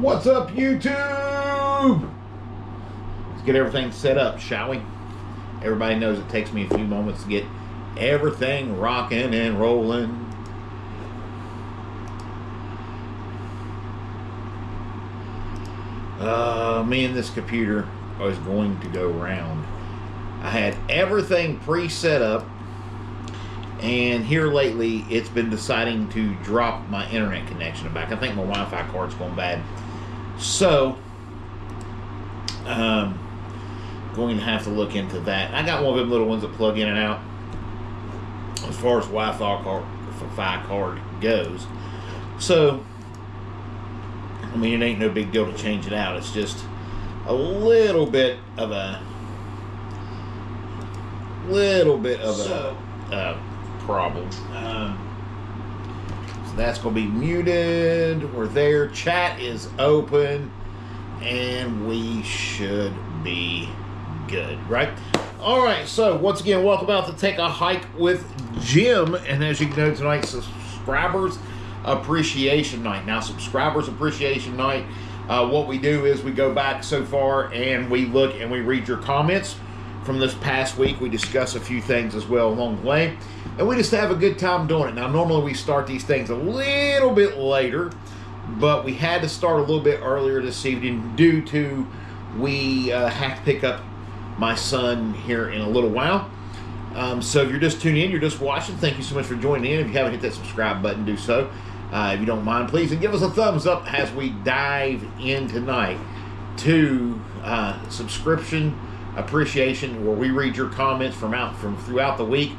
What's up, YouTube? Let's get everything set up, shall we? Everybody knows it takes me a few moments to get everything rocking and rolling. Me and this computer is going to go round. I had everything pre-set up, and here lately it's been deciding to drop my internet connection back. I think my Wi-Fi card's going bad. So, going to have to look into that. I got one of them little ones that plug in and out as far as Wi-Fi card goes. So, I mean, it ain't no big deal to change it out. It's just a little bit of a problem. So that's going to be muted. We're there. Chat is open, and we should be good, right? All right. So once again, welcome out to Take a Hike with Jim. And as you know, tonight's Subscribers Appreciation Night. Now, Subscribers Appreciation Night, what we do is we go back so far and we look and we read your comments from this past week. We discuss a few things as well along the way, and we just have a good time doing it. Now, normally we start these things a little bit later, but we had to start a little bit earlier this evening due to we have to pick up my son here in a little while. So if you're just tuning in, you're just watching, thank you so much for joining in. If you haven't hit that subscribe button, do so. If you don't mind, please, and give us a thumbs up as we dive in tonight to subscription appreciation, where we read your comments from throughout the week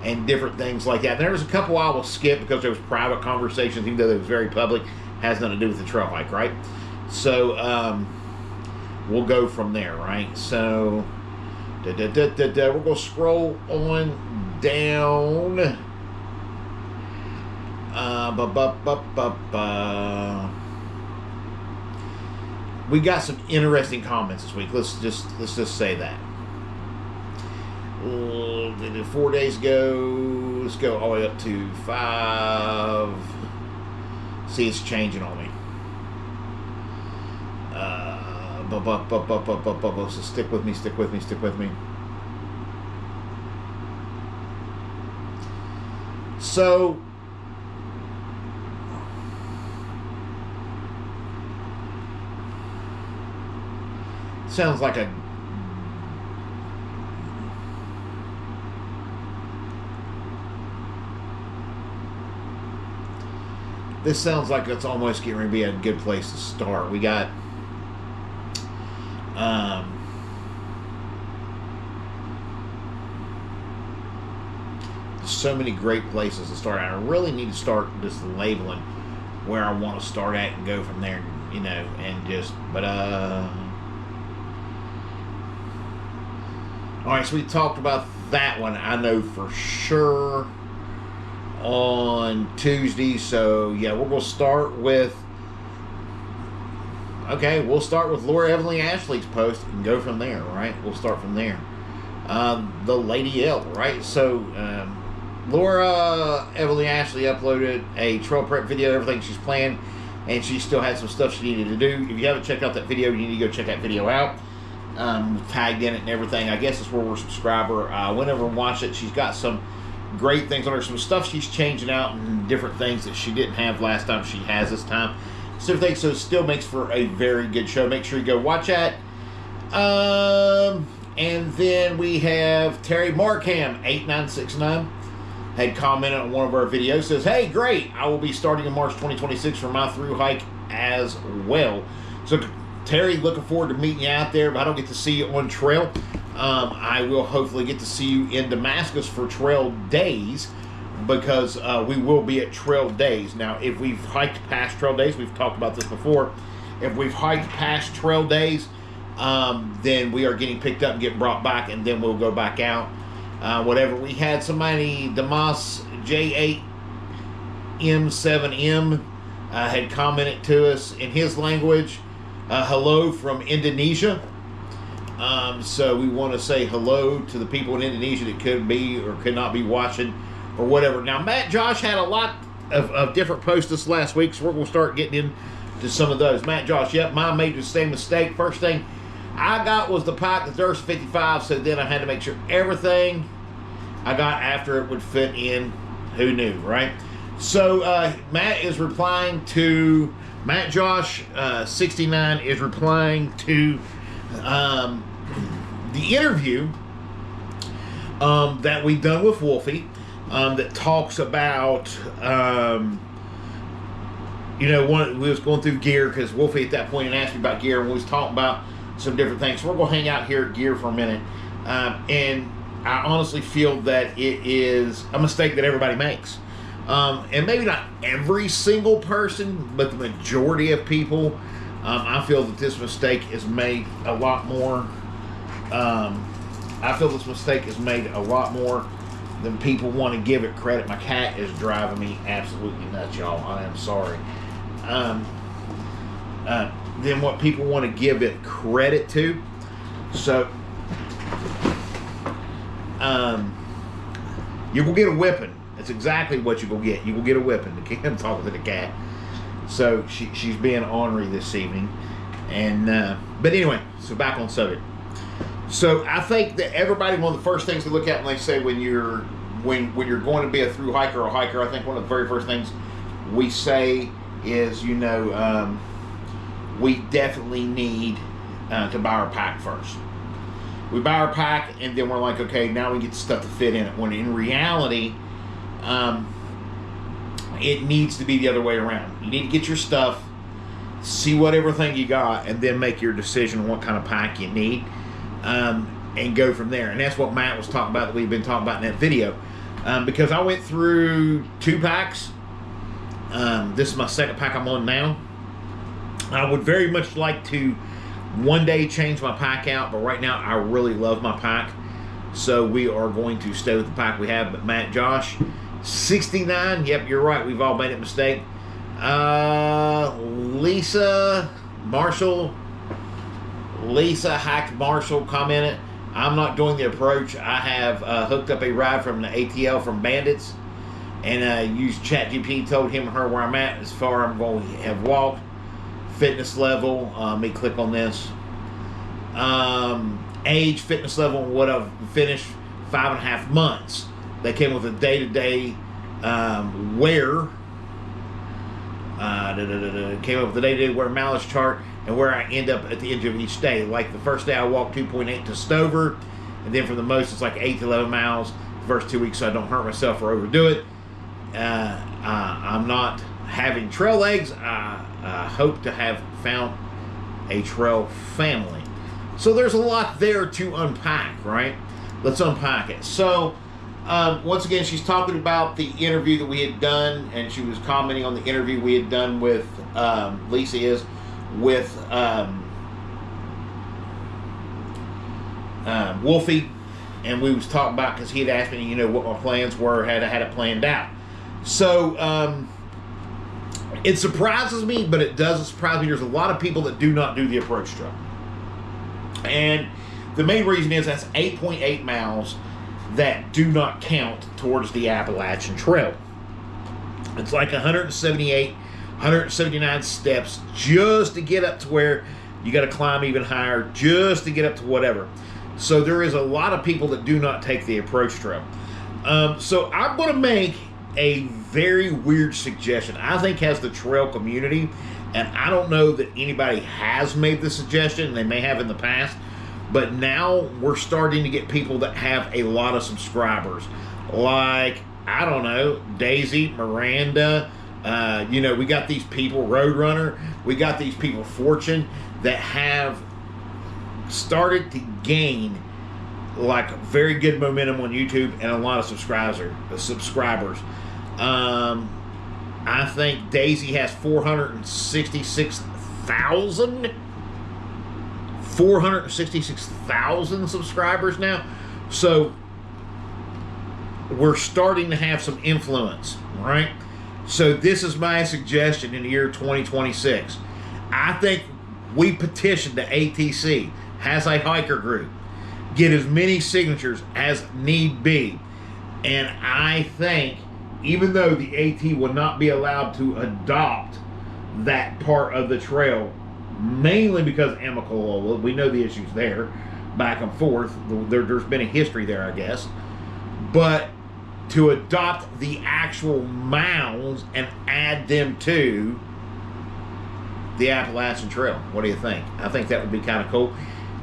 and different things like that. And there was a couple I will skip because there was private conversations, even though it was very public. Has nothing to do with the trail hike, right? So we'll go from there, right? So we're gonna scroll on down. We got some interesting comments this week. Let's just say that. 4 days ago. Let's go all the way up to 5. See, it's changing on me. So stick with me. So sounds like a this sounds like it's almost getting ready to be a good place to start. We got so many great places to start. I really need to start just labeling where I want to start at and go from there, you know, and just all right, so we talked about that one, I know for sure, on Tuesday. So yeah, we're going to start with, okay, we'll start with Laura Evelyn Ashley's post and go from there, right? We'll start from there. The Lady L, right? So Laura Evelyn Ashley uploaded a trail prep video, everything she's planned, and she still had some stuff she needed to do. If you haven't checked out that video, you need to go check that video out. Tagged in it and everything. I guess it's where we're a subscriber. Whenever I watch it, she's got some great things on her, some stuff she's changing out and different things that she didn't have last time she has this time. So it still makes for a very good show. Make sure you go watch that. And then we have Terry Markham 8969 had commented on one of our videos. Says, hey, great, I will be starting in March 2026 for my thru hike as well. So Terry, looking forward to meeting you out there. If I don't get to see you on trail, I will hopefully get to see you in Damascus for trail days, because we will be at trail days. Now, if we've hiked past trail days, we've talked about this before, if we've hiked past trail days, then we are getting picked up and getting brought back, and then we'll go back out. Whatever. We had somebody, Damas J8M7M, had commented to us in his language, hello from Indonesia. So we want to say hello to the people in Indonesia that could be or could not be watching or whatever. Now, Matt Josh had a lot of different posts this last week, so we're going to start getting to some of those. Matt, Josh, yep, mine made the same mistake. First thing I got was the pack, the Durst 55, so then I had to make sure everything I got after it would fit in. Who knew, right? So Matt is replying to, Matt Josh 69 is replying to the interview that we've done with Wolfie that talks about, we was going through gear because Wolfie at that point had asked me about gear, and we was talking about some different things. So we're going to hang out here at gear for a minute. And I honestly feel that it is a mistake that everybody makes. And maybe not every single person, but the majority of people. I feel that this mistake is made a lot more. I feel this mistake is made a lot more than people want to give it credit. My cat is driving me absolutely nuts, y'all. I am sorry. Than what people want to give it credit to. So, you will get a whipping. That's exactly what you will get. You will get a whipping. I'm talking to the cat. So she's being ornery this evening. And but anyway, so back on subject. So I think that everybody, one of the first things to look at when they say when you're going to be a thru hiker or hiker, I think one of the very first things we say is, we definitely need to buy our pack first. We buy our pack, and then we're like, okay, now we get the stuff to fit in it. When in reality, it needs to be the other way around. You need to get your stuff, see what everything you got, and then make your decision on what kind of pack you need, and go from there. And that's what Matt was talking about, that we've been talking about in that video. Because I went through 2 packs. This is my second pack I'm on now. I would very much like to one day change my pack out, but right now I really love my pack. So we are going to stay with the pack we have. But Matt, Josh, 69, yep, you're right. We've all made a mistake. Lisa Hacked Marshall commented, I'm not doing the approach. I have hooked up a ride from the ATL from Bandits, and used ChatGPT, told him or her where I'm at, as far I'm going to have walked. Fitness level, let me click on this. Age, fitness level, and what I've finished, 5.5 months. They came with a day-to-day wear. Came up with the day-to-day wear mileage chart and where I end up at the end of each day. Like the first day I walked 2.8 to Stover, and then for the most it's like 8 to 11 miles the first 2 weeks, so I don't hurt myself or overdo it. I'm not having trail legs. I hope to have found a trail family. So there's a lot there to unpack, right? Let's unpack it. So once again, she's talking about the interview that we had done, and she was commenting on the interview we had done with Lisa with Wolfie, and we was talking about, because he had asked me, what my plans were, had it planned out. So it surprises me, but it doesn't surprise me. There's a lot of people that do not do the approach trail, and the main reason is that's 8.8 miles that do not count towards the Appalachian Trail. It's like 179 steps just to get up to where you got to climb even higher, just to get up to whatever. So there is a lot of people that do not take the approach trail. So I'm going to make a very weird suggestion. I think has the trail community, and I don't know that anybody has made the suggestion. They may have in the past, but now we're starting to get people that have a lot of subscribers. Like, I don't know, Daisy, Miranda, we got these people, Roadrunner, we got these people, Fortune, that have started to gain like very good momentum on YouTube and a lot of subscribers. I think Daisy has 466,000 subscribers now. So we're starting to have some influence, right? So this is my suggestion in the year 2026. I think we petition the ATC, has a hiker group, get as many signatures as need be. And I think, even though the AT will not be allowed to adopt that part of the trail, mainly because of Amicalola. We know the issues there, back and forth. There's been a history there, I guess. But to adopt the actual mounds and add them to the Appalachian Trail. What do you think? I think that would be kind of cool.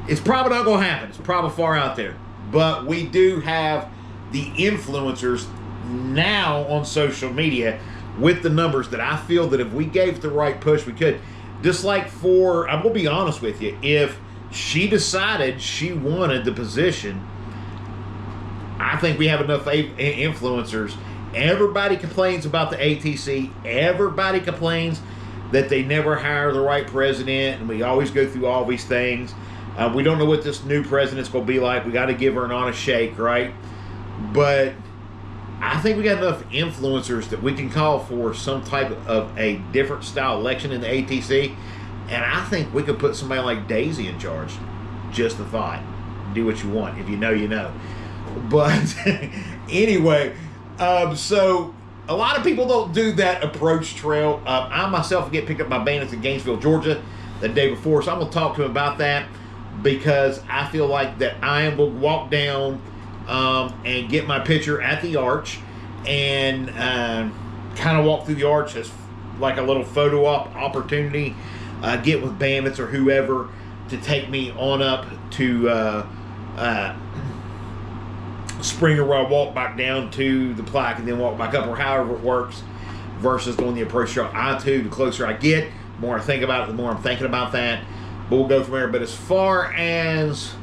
It's probably not going to happen. It's probably far out there. But we do have the influencers now on social media with the numbers that I feel that if we gave the right push, we could. Just like for, I'm going to be honest with you, if she decided she wanted the position, I think we have enough influencers. Everybody complains about the ATC. Everybody complains that they never hire the right president, and we always go through all these things. We don't know what this new president's going to be like. We got to give her an honest shake, right? But I think we got enough influencers that we can call for some type of a different style election in the ATC. And I think we could put somebody like Daisy in charge. Just a thought. Do what you want. If you know, you know. But anyway, so a lot of people don't do that approach trail. I myself get picked up by bandits in Gainesville, Georgia the day before. So I'm going to talk to him about that because I feel like that I am going to walk down and get my picture at the arch and kind of walk through the arch as like a little photo op opportunity. Get with bandits or whoever to take me on up to Springer, where I walk back down to the plaque and then walk back up, or however it works, versus doing the approach trail. The closer I get, the more I think about it, the more I'm thinking about that. But we'll go from there. But as far as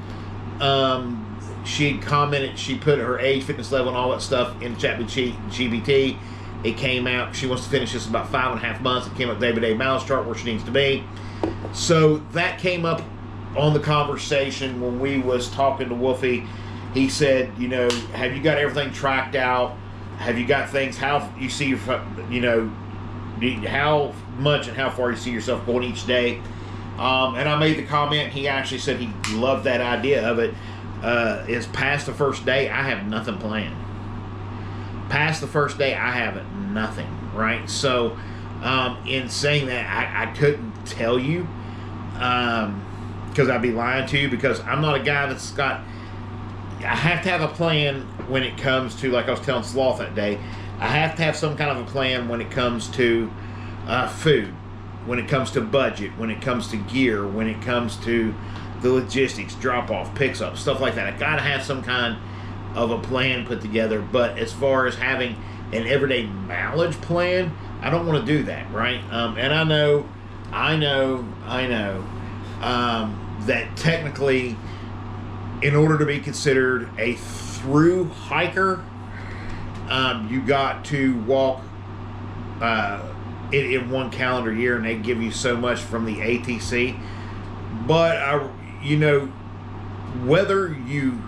she had commented, she put her age, fitness level, and all that stuff in chat with GBT. It came out, she wants to finish this in about 5.5 months. It came up day-by-day miles chart where she needs to be. So that came up on the conversation when we was talking to Wolfie. He said, you know, have you got everything tracked out? Have you got things, how you see, you know, how much and how far you see yourself going each day? And I made the comment, he actually said he loved that idea of it. Is past the first day, I have nothing planned. Past the first day, I have nothing, right? So, in saying that, I couldn't tell you, because I'd be lying to you, because I'm not a guy that's got, I have to have a plan when it comes to, like I was telling Sloth that day, I have to have some kind of a plan when it comes to food, when it comes to budget, when it comes to gear, when it comes to the logistics, drop-off, picks up, stuff like that. I got to have some kind of a plan put together. But as far as having an everyday mileage plan, I don't want to do that, right? And I know that technically, in order to be considered a thru hiker, you got to walk in one calendar year, and they give you so much from the ATC. But you know, whether you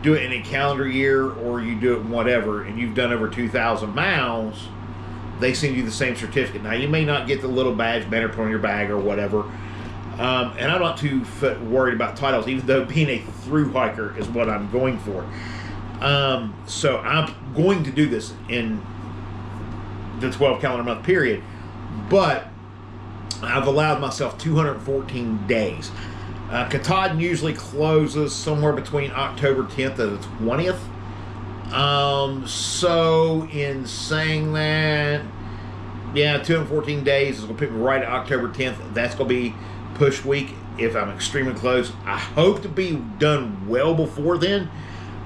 do it in a calendar year or you do it in whatever, and you've done over 2,000 miles, they send you the same certificate. Now, you may not get the little badge banner put on your bag or whatever. And I'm not too worried about titles, even though being a thru hiker is what I'm going for. So I'm going to do this in the 12 calendar month period, but I've allowed myself 214 days. Katahdin usually closes somewhere between October 10th and the 20th. So in saying that, yeah, 214 days is going to put me right at October 10th. That's going to be push week if I'm extremely close. I hope to be done well before then,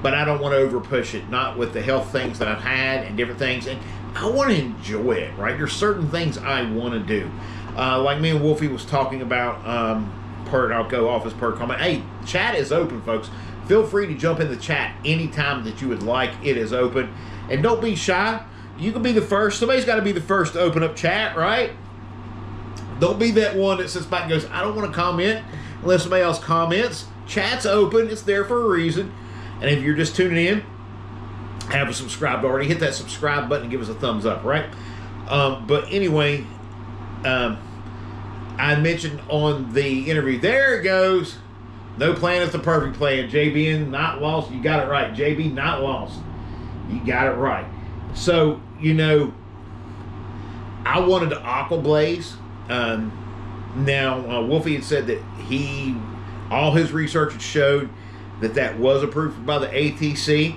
but I don't want to over push it, not with the health things that I've had and different things. And I want to enjoy it, right? There's certain things I want to do. Like me and Wolfie was talking about, I'll go off as per comment. Hey, chat is open, folks. Feel free to jump in the chat anytime that you would like. It is open. And don't be shy. You can be the first. Somebody's got to be the first to open up chat, right? Don't be that one that sits back and goes, I don't want to comment unless somebody else comments. Chat's open. It's there for a reason. And if you're just tuning in, haven't subscribed already, hit that subscribe button and give us a thumbs up, right? But anyway, I mentioned on the interview, there it goes. No plan is the perfect plan. JB not lost. You got it right. JB not lost. You got it right. So, you know, I wanted to aqua blaze. Now, Wolfie had said that all his research had showed that was approved by the ATC.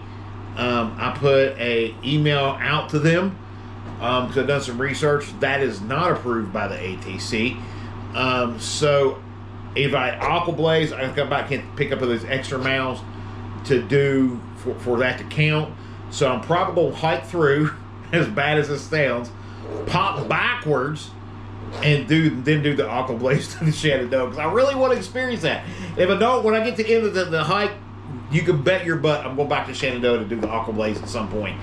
I put a email out to them because I've done some research. That is not approved by the ATC. So if I aqua blaze, I come back and pick up those extra miles to do for that to count. So I'm probably going to hike through, as bad as it sounds, pop backwards, and then do the aqua blaze to the Shenandoah, because I really want to experience that. If I don't, when I get to the end of the hike, you can bet your butt I'm going back to Shenandoah to do the aqua blaze at some point,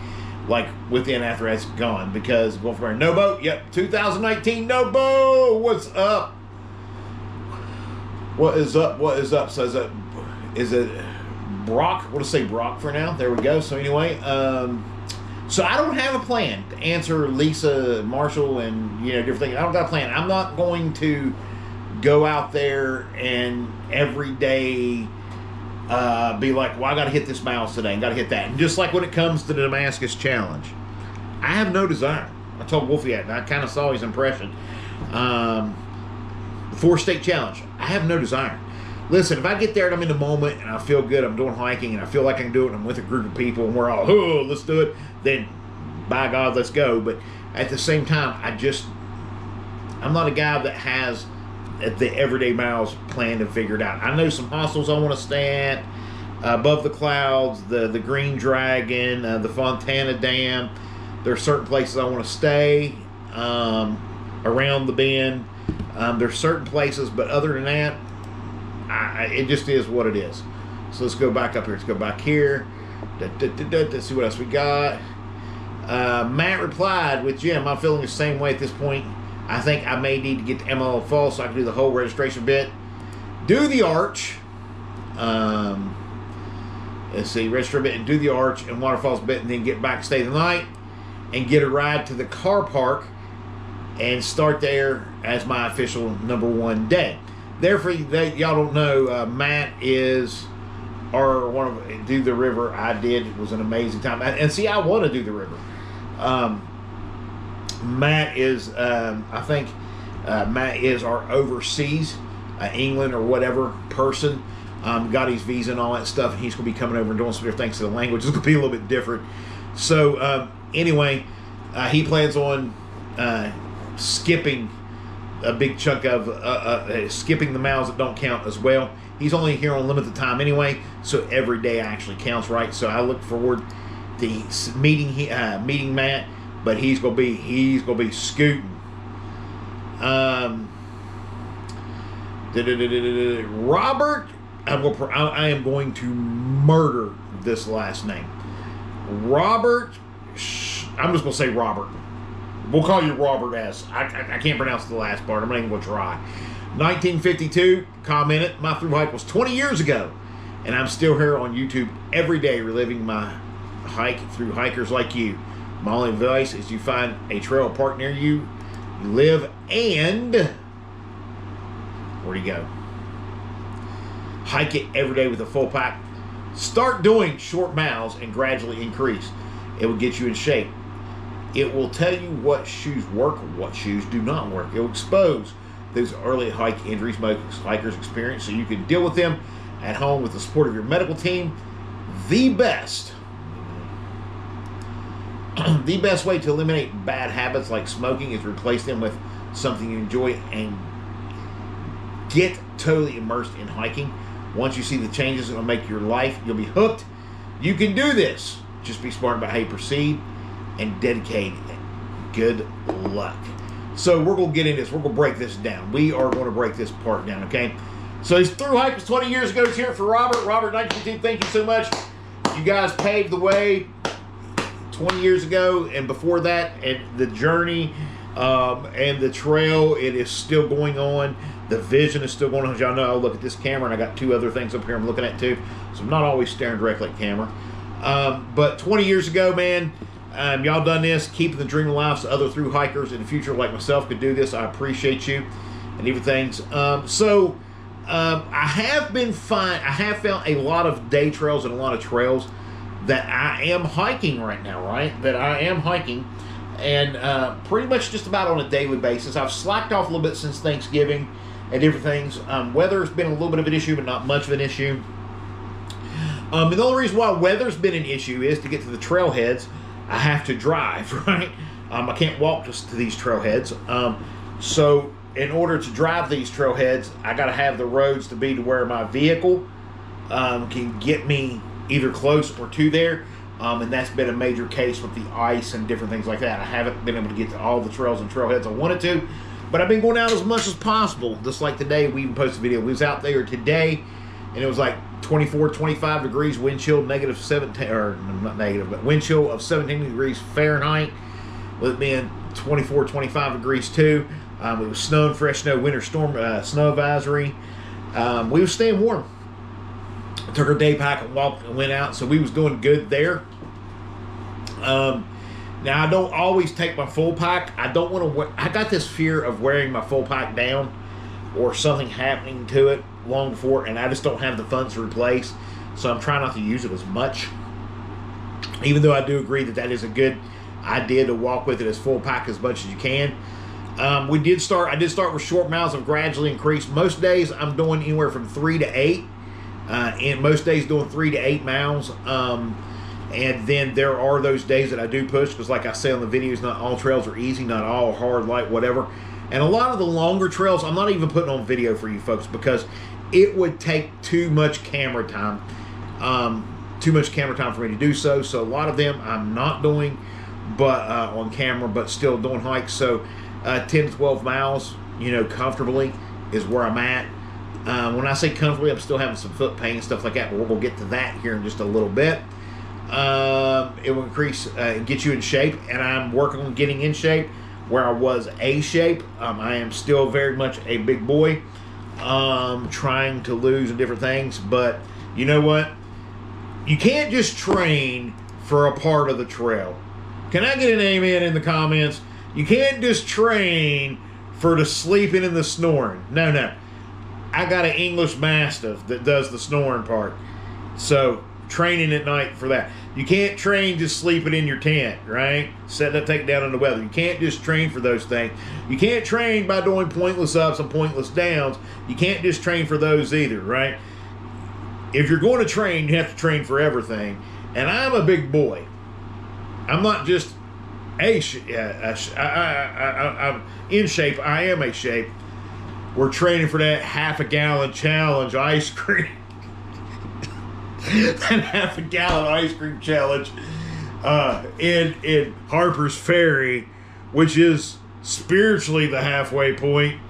like within after that's gone, because going from there, no boat. Yep, 2019 no boat. What's up? What is up? What is up? So is it Brock? We'll just say Brock for now. There we go. So anyway, so I don't have a plan to answer Lisa Marshall and different things. I don't got a plan. I'm not going to go out there and every day be like, well, I got to hit this miles today and got to hit that. And just like when it comes to the Damascus Challenge, I have no desire. I told Wolfie that, and I kind of saw his impression. The 4-state challenge, I have no desire. Listen, if I get there and I'm in the moment and I feel good, I'm doing hiking and I feel like I can do it and I'm with a group of people and we're all, oh, let's do it, then by God, let's go. But at the same time, I'm not a guy that has the everyday miles planned and figured out. I know some hostels I want to stay at, above the clouds, the Green Dragon, the Fontana Dam. There are certain places I want to stay around the bend. There's certain places, but other than that, it just is what it is. So let's go back up here. Let's go back here. Let's see what else we got. Matt replied with, Jim, I'm feeling the same way at this point. I think I may need to get to MLO Falls so I can do the whole registration bit. Do the arch. Let's see, register bit and do the arch and Waterfalls bit, and then get back, stay the night, and get a ride to the car park and start there as my official #1 day. Therefore, y'all don't know, Matt is one of do the river. I did. It was an amazing time. And see, I want to do the river. Matt is, I think, Matt is our overseas, England or whatever person. Got his visa and all that stuff. And he's going to be coming over and doing some different things to the language. It's going to be a little bit different. So, anyway, he plans on skipping a big chunk of skipping the miles that don't count as well. He's only here on limited time anyway, so every day actually counts, right? So I look forward to meeting Matt, but he's gonna be scooting. Robert, I am going to murder this last name. Robert. I'm just gonna say Robert. We'll call you Robert S. I can't pronounce the last part. I'm not even going to try. 1952, commented, my thru hike was 20 years ago, and I'm still here on YouTube every day reliving my hike through hikers like you. My only advice is you find a trail park near you live, and where'd he go? Hike it every day with a full pack. Start doing short miles and gradually increase. It will get you in shape. It will tell you what shoes work, what shoes do not work. It will expose those early hike injuries most hikers experience so you can deal with them at home with the support of your medical team. The best way to eliminate bad habits like smoking is replace them with something you enjoy and get totally immersed in hiking. Once you see the changes, it will make your life. You'll be hooked. You can do this. Just be smart about how you proceed and dedicated. Good luck. So we're going to get into this. We're going to break this down. We are going to break this part down, okay? So his thru hike was 20 years ago. Let's hear it for Robert. Robert, 1952, thank you so much. You guys paved the way 20 years ago, and before that, and the journey and the trail, it is still going on. The vision is still going on. As y'all know, I look at this camera, and I got 2 other things up here I'm looking at too. So I'm not always staring directly at camera. But 20 years ago, man, y'all done this, keeping the dream alive so other thru hikers in the future like myself could do this. I appreciate you and everything. I have found a lot of day trails and a lot of trails that I am hiking right now, right? That I am hiking. and pretty much just about on a daily basis. I've slacked off a little bit since Thanksgiving and different things. Weather's been a little bit of an issue, but not much of an issue. And the only reason why weather's been an issue is to get to the trailheads, I have to drive, right? I can't walk to these trailheads. So in order to drive these trailheads, I got to have the roads to be to where my vehicle can get me either close or to there. And that's been a major case with the ice and different things like that. I haven't been able to get to all the trails and trailheads I wanted to, but I've been going out as much as possible. Just like today, we even posted a video. We was out there today, and it was like 24, 25 degrees, wind chill, negative 17, or not negative, but wind chill of 17 degrees Fahrenheit, with it being 24, 25 degrees too. It was snowing, fresh snow, winter storm, snow advisory. We were staying warm. I took our day pack and walked and went out, so we was doing good there. Now I don't always take my full pack. I don't want to. I got this fear of wearing my full pack down, or something happening to it long before, and I just don't have the funds to replace. So I'm trying not to use it as much. Even though I do agree that that is a good idea to walk with it as full pack as much as you can. I did start with short miles. I've gradually increased. Most days I'm doing anywhere from 3 to 8. And most days doing 3 to 8 miles. And then there are those days that I do push, because like I say on the videos, not all trails are easy, not all hard, light, whatever. And a lot of the longer trails, I'm not even putting on video for you folks, because it would take too much camera time. Too much camera time for me to do so. So a lot of them I'm not doing but on camera, but still doing hikes. So 10 to 12 miles, you know, comfortably is where I'm at. When I say comfortably, I'm still having some foot pain and stuff like that, but we're going to get to that here in just a little bit. It will increase, get you in shape, and I'm working on getting in shape where I was A shape. I am still very much a big boy, trying to lose and different things, but you know what? You can't just train for a part of the trail. Can I get an amen in the comments? You can't just train for the sleeping and the snoring. No, no. I got an English Mastiff that does the snoring part. So, training at night for that. You can't train just sleeping in your tent, right? Setting that take down in the weather. You can't just train for those things. You can't train by doing pointless ups and pointless downs. You can't just train for those either, right? If you're going to train, you have to train for everything. And I'm a big boy. I'm not just I'm in shape. I am a shape. We're training for that half-a-gallon challenge ice cream. That half-a-gallon ice cream challenge in Harper's Ferry, which is spiritually the halfway point,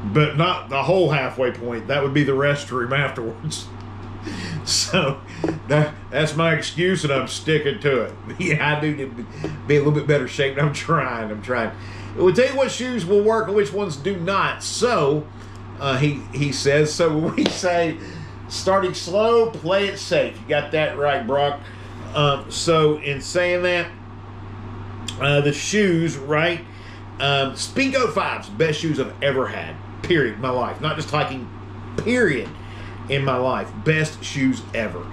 but not the whole halfway point. That would be the restroom afterwards. So that's my excuse, and I'm sticking to it. Yeah, I do need to be a little bit better shape, and I'm trying. It will tell you what shoes will work and which ones do not. So he says, so when we say starting slow, play it safe. You got that right, Brock. So in saying that, the shoes, right? Speedo 5s, best shoes I've ever had, period, in my life. Not just hiking, period, in my life. Best shoes ever.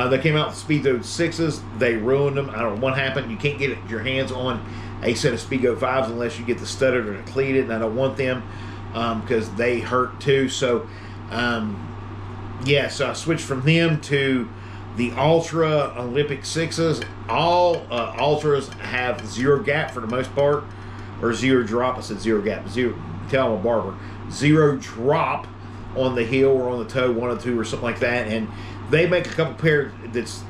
They came out with Speedo 6s. They ruined them. I don't know what happened. You can't get your hands on a set of Speedo 5s unless you get the studded or the cleated, and I don't want them because they hurt too. So, yeah, so I switched from them to the Ultra Olympic 6s. All Ultras have zero gap for the most part, or zero drop. I said zero gap. Zero. Tell I'm a barber. Zero drop on the heel or on the toe, 1 or 2 or something like that. And they make a couple pairs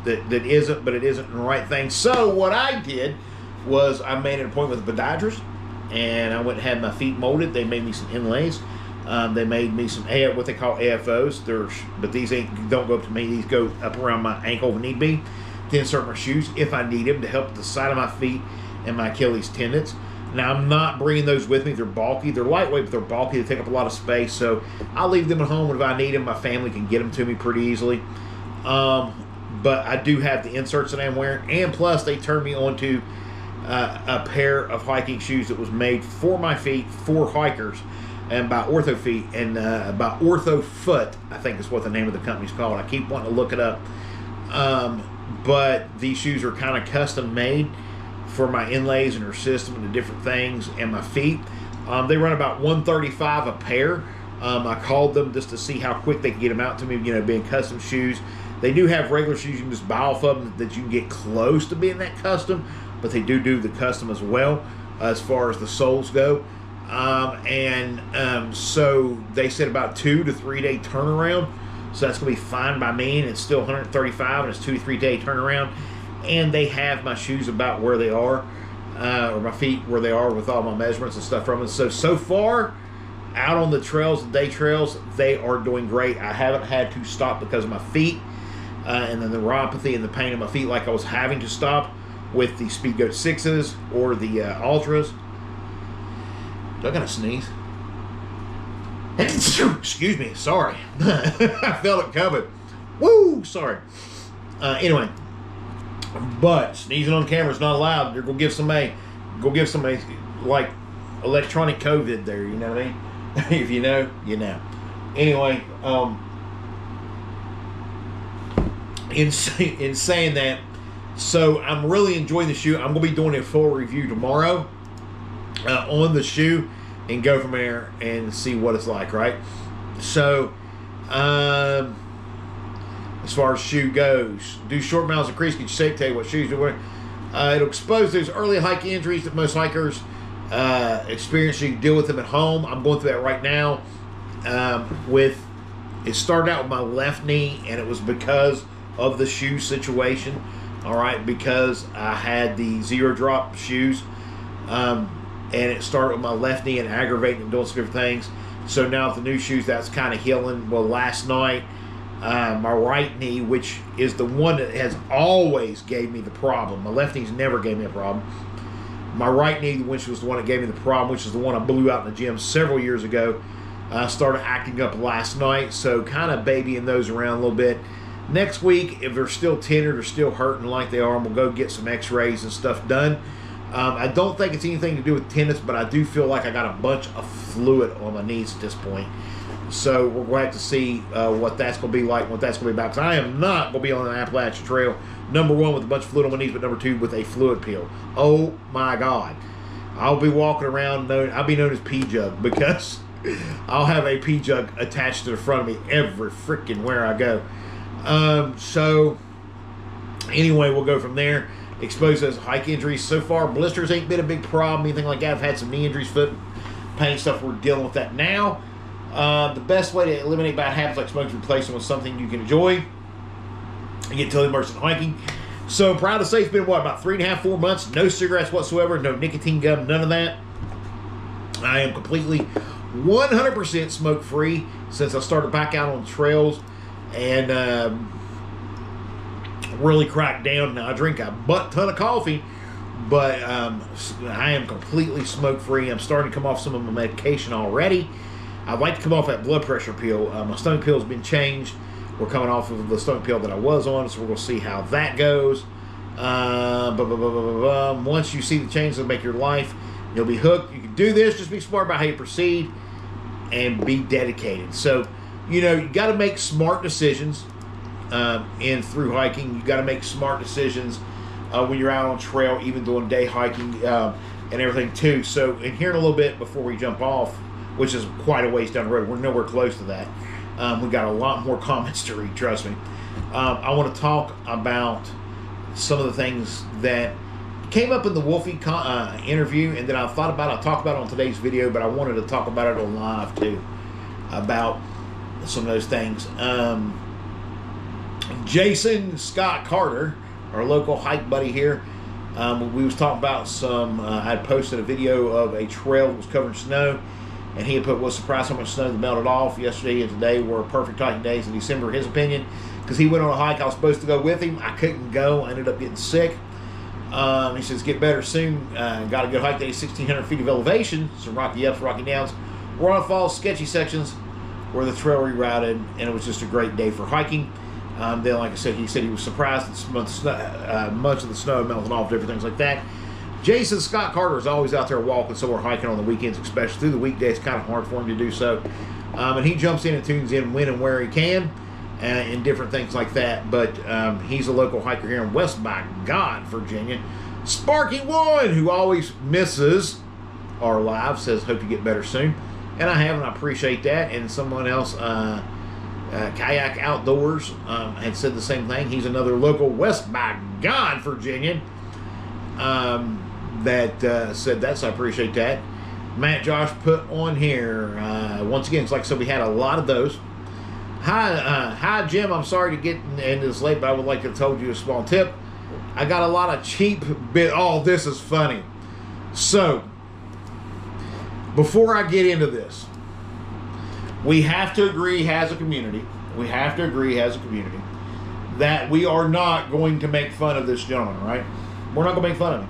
that isn't, but it isn't the right thing. So what I did was I made an appointment with a podiatrist, and I went and had my feet molded. They made me some inlays. They made me some what they call AFOs. But these don't go up to me. These go up around my ankle if need be to insert my shoes if I need them to help the side of my feet and my Achilles tendons. Now, I'm not bringing those with me. They're bulky. They're lightweight, but they're bulky. They take up a lot of space. So I'll leave them at home, and if I need them, my family can get them to me pretty easily. But I do have the inserts that I'm wearing. And plus, they turned me on to a pair of hiking shoes that was made for my feet, for hikers, and by Ortho Feet, and by Ortho Foot, I think is what the name of the company's called. I keep wanting to look it up. But these shoes are kind of custom made for my inlays and her system and the different things, and my feet. They run about $135 a pair. I called them just to see how quick they can get them out to me, you know, being custom shoes. They do have regular shoes you can just buy off of them that you can get close to being that custom, but they do the custom as well as far as the soles go. So they said about 2 to 3 day turnaround. So that's going to be fine by me, and it's still $135, and it's 2 to 3 day turnaround. And they have my shoes about where they are, or my feet where they are with all my measurements and stuff from it. So far, out on the trails, the day trails, they are doing great. I haven't had to stop because of my feet, and then the neuropathy and the pain in my feet like I was having to stop with the Speedgoat 6s or the Ultras. Do I got to sneeze? Excuse me, sorry. I felt it coming. Woo, sorry. Anyway, but sneezing on camera is not allowed. You're gonna give somebody like electronic COVID there. You know what I mean? If you know, you know. Anyway, in saying that, so I'm really enjoying the shoe. I'm gonna be doing a full review tomorrow on the shoe and go from there and see what it's like, right? So, as far as shoe goes, do short miles increase? Get your safe, tell you what shoes to wear. It'll expose those early hike injuries that most hikers experience. You can deal with them at home. I'm going through that right now. It started out with my left knee, and it was because of the shoe situation. All right, because I had the zero drop shoes. And it started with my left knee and aggravating and doing some different things. So now with the new shoes, that's kind of healing. Well, last night, my right knee, which is the one that has always gave me the problem. My left knee's never gave me a problem. My right knee, which was the one that gave me the problem, which is the one I blew out in the gym several years ago, started acting up last night. So kind of babying those around a little bit. Next week, if they're still tender or still hurting like they are, I'm going to go get some x-rays and stuff done. I don't think it's anything to do with tendons, but I do feel like I got a bunch of fluid on my knees at this point. So we're going to have to see what that's going to be like, what that's going to be about. Because I am not going to be on an Appalachian Trail, number one, with a bunch of fluid on my knees, but number two, with a fluid pill. Oh, my God. I'll be walking around, I'll be known as P-Jug, because I'll have a P-Jug attached to the front of me every freaking where I go. So, anyway, we'll go from there. Exposed those hike injuries. So far, blisters ain't been a big problem, anything like that. I've had some knee injuries, foot pain stuff. We're dealing with that now. The best way to eliminate bad habits like smoking, replace them with something you can enjoy. You get totally immersed in hiking. So I'm proud to say it's been, what, about 3.5, 4 months. No cigarettes whatsoever, no nicotine gum, none of that. I am completely 100% smoke-free since I started back out on trails and really cracked down. Now I drink a butt ton of coffee, but I am completely smoke-free. I'm starting to come off some of my medication already. I'd like to come off that blood pressure pill. My stomach pill has been changed. We're coming off of the stomach pill that I was on, so we're going to see how that goes. Once you see the changes that make your life, you'll be hooked. You can do this. Just be smart about how you proceed and be dedicated. So, you know, you got to make smart decisions. In through hiking, you got to make smart decisions when you're out on trail, even doing day hiking and everything too. So, in here in a little bit before we jump off, which is quite a ways down the road, we're nowhere close to that. We got a lot more comments to read. Trust me. I want to talk about some of the things that came up in the Wolfie interview, and that I thought about. I'll talk about it on today's video, but I wanted to talk about it on live too, about some of those things. Jason Scott Carter, our local hike buddy here, we was talking about some, I had posted a video of a trail that was covered in snow, and he had put, was surprised how much snow that melted off. Yesterday and today were perfect hiking days in December, his opinion, because he went on a hike. I was supposed to go with him. I couldn't go. I ended up getting sick. He says, get better soon. Got a good hike day, 1,600 feet of elevation, some rocky ups, rocky downs. We're on falls, sketchy sections where the trail rerouted, and it was just a great day for hiking. Then, like I said, he said he was surprised that much of the snow melting off, different things like that. Jason Scott Carter is always out there walking somewhere, hiking on the weekends, especially through the weekdays. It's kind of hard for him to do so. And he jumps in and tunes in when and where he can, and different things like that. But he's a local hiker here in West by God, Virginia. Sparky1, who always misses our live, says, hope you get better soon. And I have, and I appreciate that. And someone else, Kayak Outdoors, had said the same thing. He's another local West by God Virginian that said that, so I appreciate that. Matt Josh put on here, once again, it's like I said, we had a lot of those. Hi, Jim, I'm sorry to get into this late, but I would like to have told you a small tip. I got a lot of cheap oh, this is funny. So, before I get into this, we have to agree as a community, that we are not going to make fun of this gentleman, right? We're not going to make fun of him.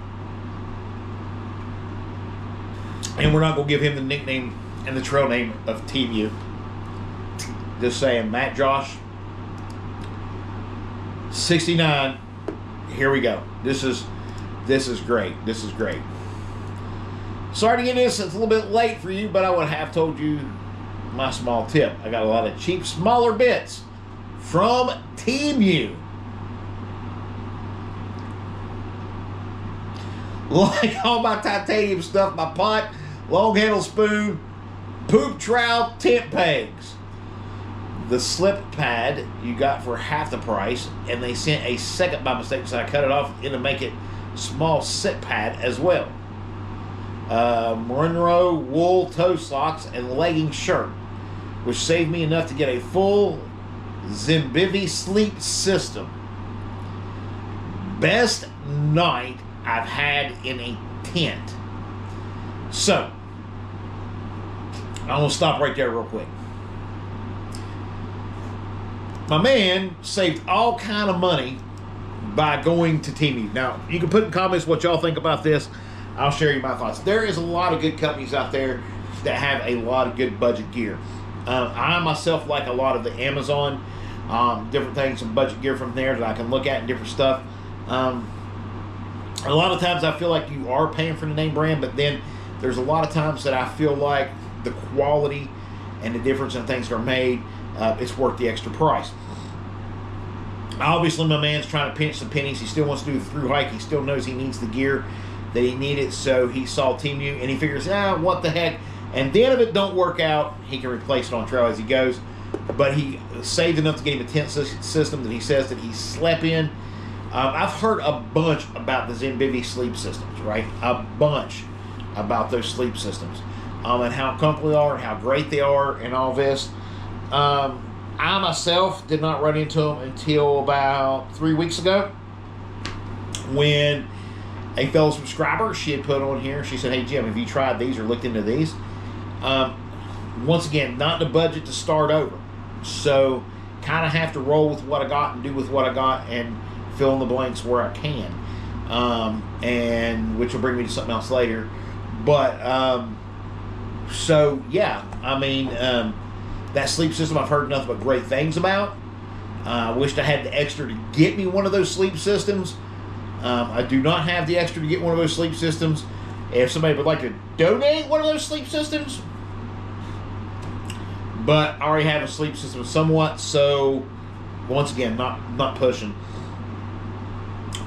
And we're not going to give him the nickname and the trail name of Team U. Just saying, Matt Josh, 69. Here we go. This is great. This is great. Sorry to get this. It's a little bit late for you, but I would have told you my small tip. I got a lot of cheap, smaller bits from Team U. Like all my titanium stuff, my pot, long handle spoon, poop trowel, tent pegs. The slip pad you got for half the price, and they sent a second by mistake, so I cut it off and to make it small sit pad as well. Monroe wool toe socks and legging shirt, which saved me enough to get a full Zimbivi sleep system. Best night I've had in a tent. So, I'm going to stop right there real quick. My man saved all kind of money by going to Team U. Now, you can put in comments what y'all think about this. I'll share you my thoughts. There is a lot of good companies out there that have a lot of good budget gear. I myself like a lot of the Amazon, different things, some budget gear from there that I can look at and different stuff. A lot of times I feel like you are paying for the name brand, but then there's a lot of times that I feel like the quality and the difference in things that are made, it's worth the extra price. Obviously, my man's trying to pinch some pennies. He still wants to do the through hike. He still knows he needs the gear that he needed, so he saw Team U, and he figures, what the heck? And then if it don't work out, he can replace it on trail as he goes. But he saved enough to get him a tent system that he says that he slept in. I've heard a bunch about the Zimbivi sleep systems, right? A bunch about those sleep systems, and how comfortable they are, and how great they are, and all this. I myself did not run into them until about 3 weeks ago, when a fellow subscriber, she had put on here, she said, hey Jim, have you tried these or looked into these? Once again, not the budget to start over, so kind of have to roll with what I got and do with what I got and fill in the blanks where I can, and which will bring me to something else later. But so yeah, I mean, that sleep system I've heard nothing but great things about. I wished I had the extra to get me one of those sleep systems. I do not have the extra to get one of those sleep systems. If somebody would like to donate one of those sleep systems, but I already have a sleep system somewhat, so once again, not pushing.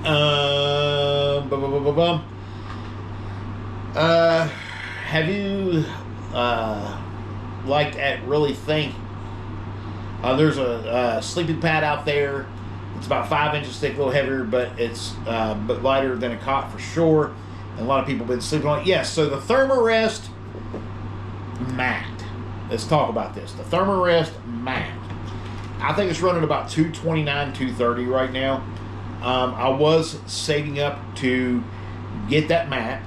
Have you liked at Really Think? There's a sleeping pad out there. It's about 5 inches thick, a little heavier, but it's but lighter than a cot for sure. And a lot of people have been sleeping on it. Yes, so the Thermarest mat. Let's talk about this. The Thermarest mat. I think it's running about $229, $230 right now. I was saving up to get that mat.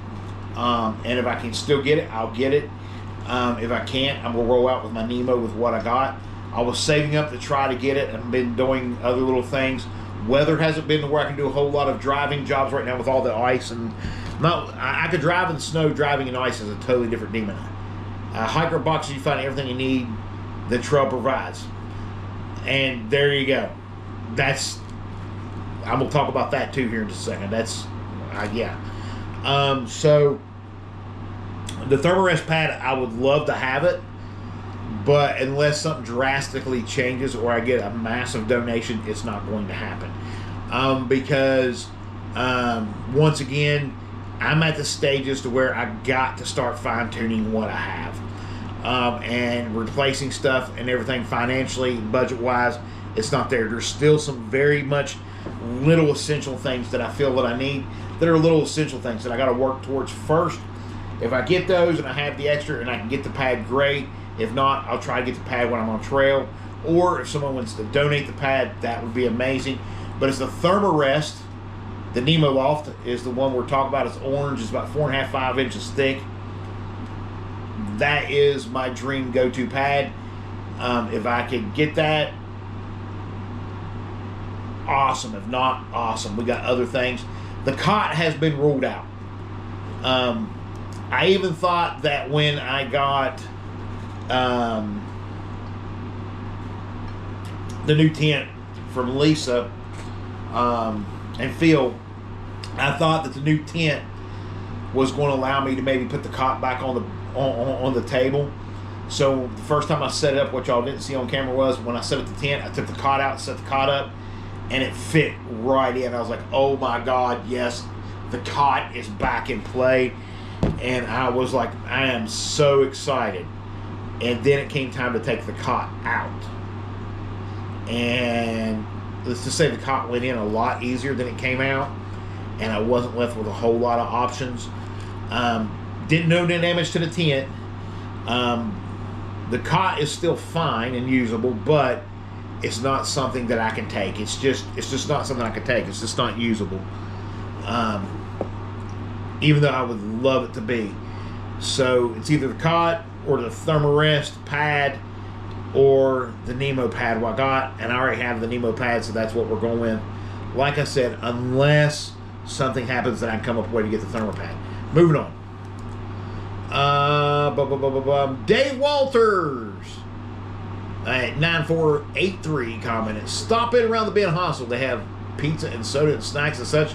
And if I can still get it, I'll get it. If I can't, I'm going to roll out with my Nemo with what I got. I was saving up to try to get it. I've been doing other little things. Weather hasn't been to where I can do a whole lot of driving jobs right now with all the ice. And I could drive in the snow. Driving in ice is a totally different demon. Hiker boxes, you find everything you need the trail provides. And there you go. I'm going to talk about that too here in just a second. Yeah. So the Thermarest pad, I would love to have it, but unless something drastically changes or I get a massive donation, it's not going to happen. Because Once again, I'm at the stages to where I got to start fine-tuning what I have, and replacing stuff and everything financially, budget-wise. It's not there. There's still some very much little essential things that I feel that I need, that are little essential things that I got to work towards first. If I get those and I have the extra and I can get the pad, great. If not, I'll try to get the pad when I'm on trail. Or if someone wants to donate the pad, that would be amazing. But it's the Thermarest. The Nemo Loft is the one we're talking about. It's orange. It's about 4.5, 5 inches thick. That is my dream go-to pad. If I could get that, awesome. If not, awesome. We got other things. The cot has been ruled out. I even thought that when I got the new tent from Lisa and Phil, I thought that the new tent was going to allow me to maybe put the cot back on the table. So the first time I set it up, what y'all didn't see on camera was when I set up the tent, I took the cot out, set the cot up, and it fit right in. I was like, oh my God, yes, the cot is back in play. And I was like, I am so excited. And then it came time to take the cot out. And let's just say the cot went in a lot easier than it came out. And I wasn't left with a whole lot of options. Didn't know the damage to the tent. The cot is still fine and usable, but it's not something that I can take. It's just not something I can take. It's just not usable. Even though I would love it to be. So it's either the cot or the Thermarest pad or the Nemo pad what I got, and I already have the Nemo pad, so that's what we're going with. Like I said, unless something happens that I can come up with a way to get the Thermo pad. Moving on. Dave Walters at 9483 commented, stop in around the Bend Hostel. They have pizza and soda and snacks and such.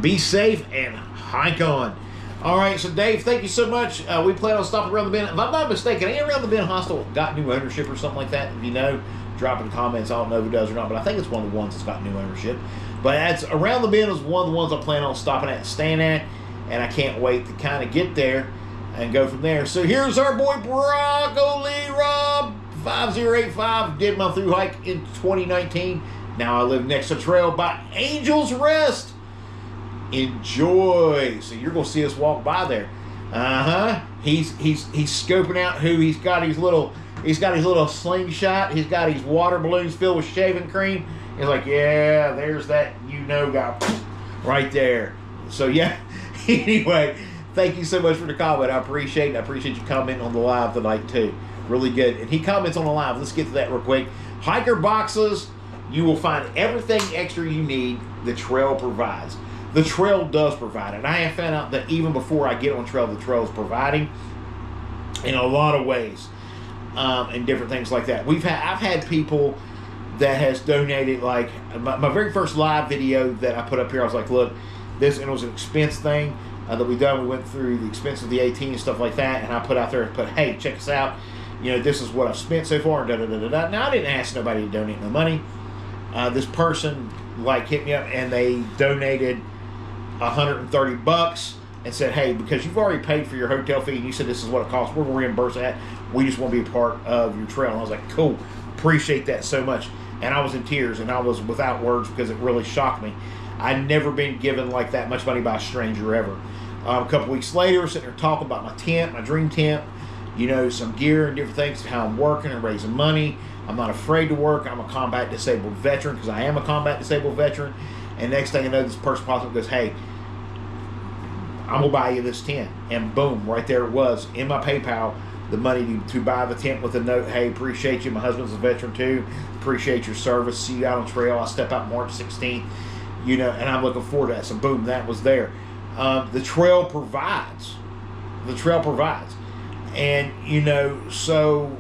Be safe and hike on. All right, so Dave, thank you so much. We plan on stopping around the Bend. If I'm not mistaken, ain't around the Bend Hostel got new ownership or something like that? If you know, drop in the comments. I don't know who does or not, but I think it's one of the ones that's got new ownership. But that's around the Bend is one of the ones I plan on stopping at and staying at, and I can't wait to kind of get there and go from there. So here's our boy Broccoli Rob 5085. Did my through hike in 2019. Now I live next to trail by Angel's Rest. Enjoy. So you're gonna see us walk by there. He's scoping out who he's got his little slingshot. He's got his water balloons filled with shaving cream. He's like, yeah, there's that guy right there. So yeah. Anyway, thank you so much for the comment. I appreciate it. I appreciate you commenting on the live tonight too. Really good. And he comments on the live. Let's get to that real quick. Hiker boxes. You will find everything extra you need the trail provides. The trail does provide it. And I have found out that even before I get on trail, the trail is providing in a lot of ways, and different things like that. I've had people that has donated, like my very first live video that I put up here. I was like, look, this, and it was an expense thing that we done. We went through the expense of the 18 and stuff like that, and I put out there, hey, check us out. You know, this is what I've spent so far. Now I didn't ask nobody to donate no money. This person hit me up and they donated $130 and said, hey, because you've already paid for your hotel fee and you said this is what it costs, we're going to reimburse that. We just want to be a part of your trail. And I was like, cool, appreciate that so much. And I was in tears and I was without words because it really shocked me. I'd never been given like that much money by a stranger ever. A couple weeks later, sitting there talking about my tent, my dream tent, you know, some gear and different things, how I'm working and raising money. I'm not afraid to work. I'm a combat disabled veteran because I am a combat disabled veteran. And next thing I know, this person pops up and goes, hey, I'm going to buy you this tent. And boom, right there it was in my PayPal, the money to buy the tent with a note, hey, appreciate you. My husband's a veteran too. Appreciate your service. See you out on trail. I'll step out March 16th. You know, and I'm looking forward to that. So boom, that was there. The trail provides. The trail provides. And, you know, so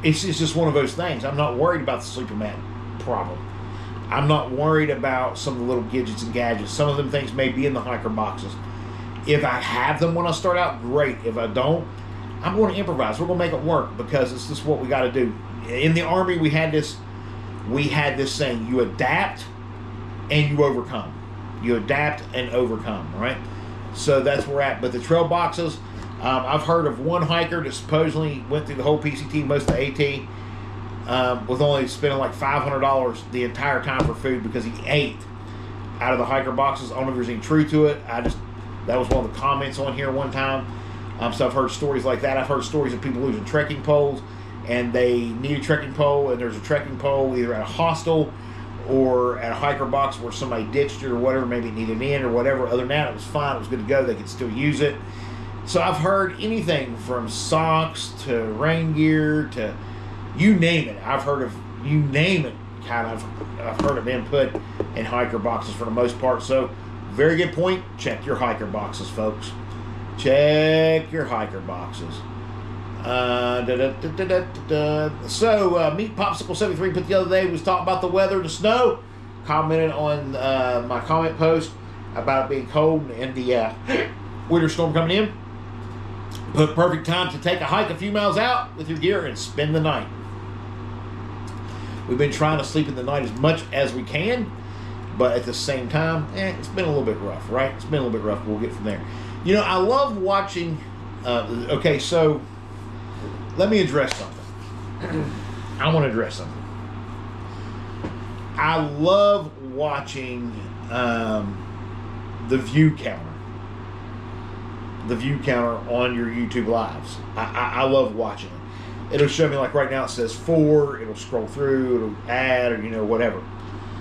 it's just one of those things. I'm not worried about the sleeping mat problem. I'm not worried about some of the little gadgets and gadgets. Some of them things may be in the hiker boxes. If I have them when I start out, great. If I don't, I'm going to improvise. We're going to make it work because it's just what we got to do. In the Army, we had this saying, you adapt and you overcome. You adapt and overcome, right? So that's where we're at. But the trail boxes, I've heard of one hiker that supposedly went through the whole PCT, most of the AT, with only spending like $500 the entire time for food because he ate out of the hiker boxes. I don't know if there's any truth to it. That was one of the comments on here one time. So I've heard stories like that. I've heard stories of people losing trekking poles, and they need a trekking pole, and there's a trekking pole either at a hostel or at a hiker box where somebody ditched it or whatever, maybe it needed an in or whatever. Other than that, it was fine. It was good to go. They could still use it. So I've heard anything from socks to rain gear to you name it. I've heard of you name it. I've heard of being put in hiker boxes for the most part. So very good point. Check your hiker boxes, folks. Check your hiker boxes. So Meat Popsicle 73 put the other day was talking about the weather, the snow. Commented on my comment post about it being cold and the winter storm coming in. But perfect time to take a hike a few miles out with your gear and spend the night. We've been trying to sleep in the night as much as we can, but at the same time, it's been a little bit rough, right? It's been a little bit rough. We'll get from there. You know, I love watching. Okay, so let me address something. I want to address something. I love watching the view counter. The view counter on your YouTube lives. I love watching it. It'll show me, like right now it says 4, it'll scroll through, it'll add, or whatever.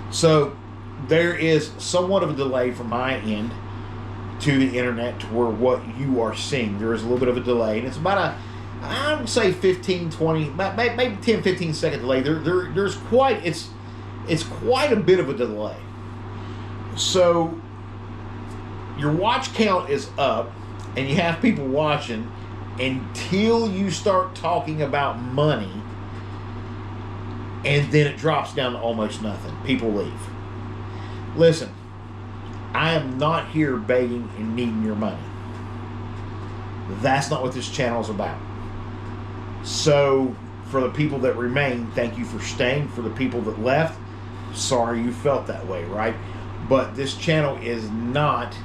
So there is somewhat of a delay from my end to the internet to where what you are seeing. There is a little bit of a delay, and it's about I would say 15, 20, maybe 10, 15 second delay. There's quite, it's quite a bit of a delay. So your watch count is up, and you have people watching until you start talking about money, and then it drops down to almost nothing. People leave. Listen, I am not here begging and needing your money. That's not what this channel is about. So, for the people that remain, thank you for staying. For the people that left, sorry you felt that way, right? But this channel is not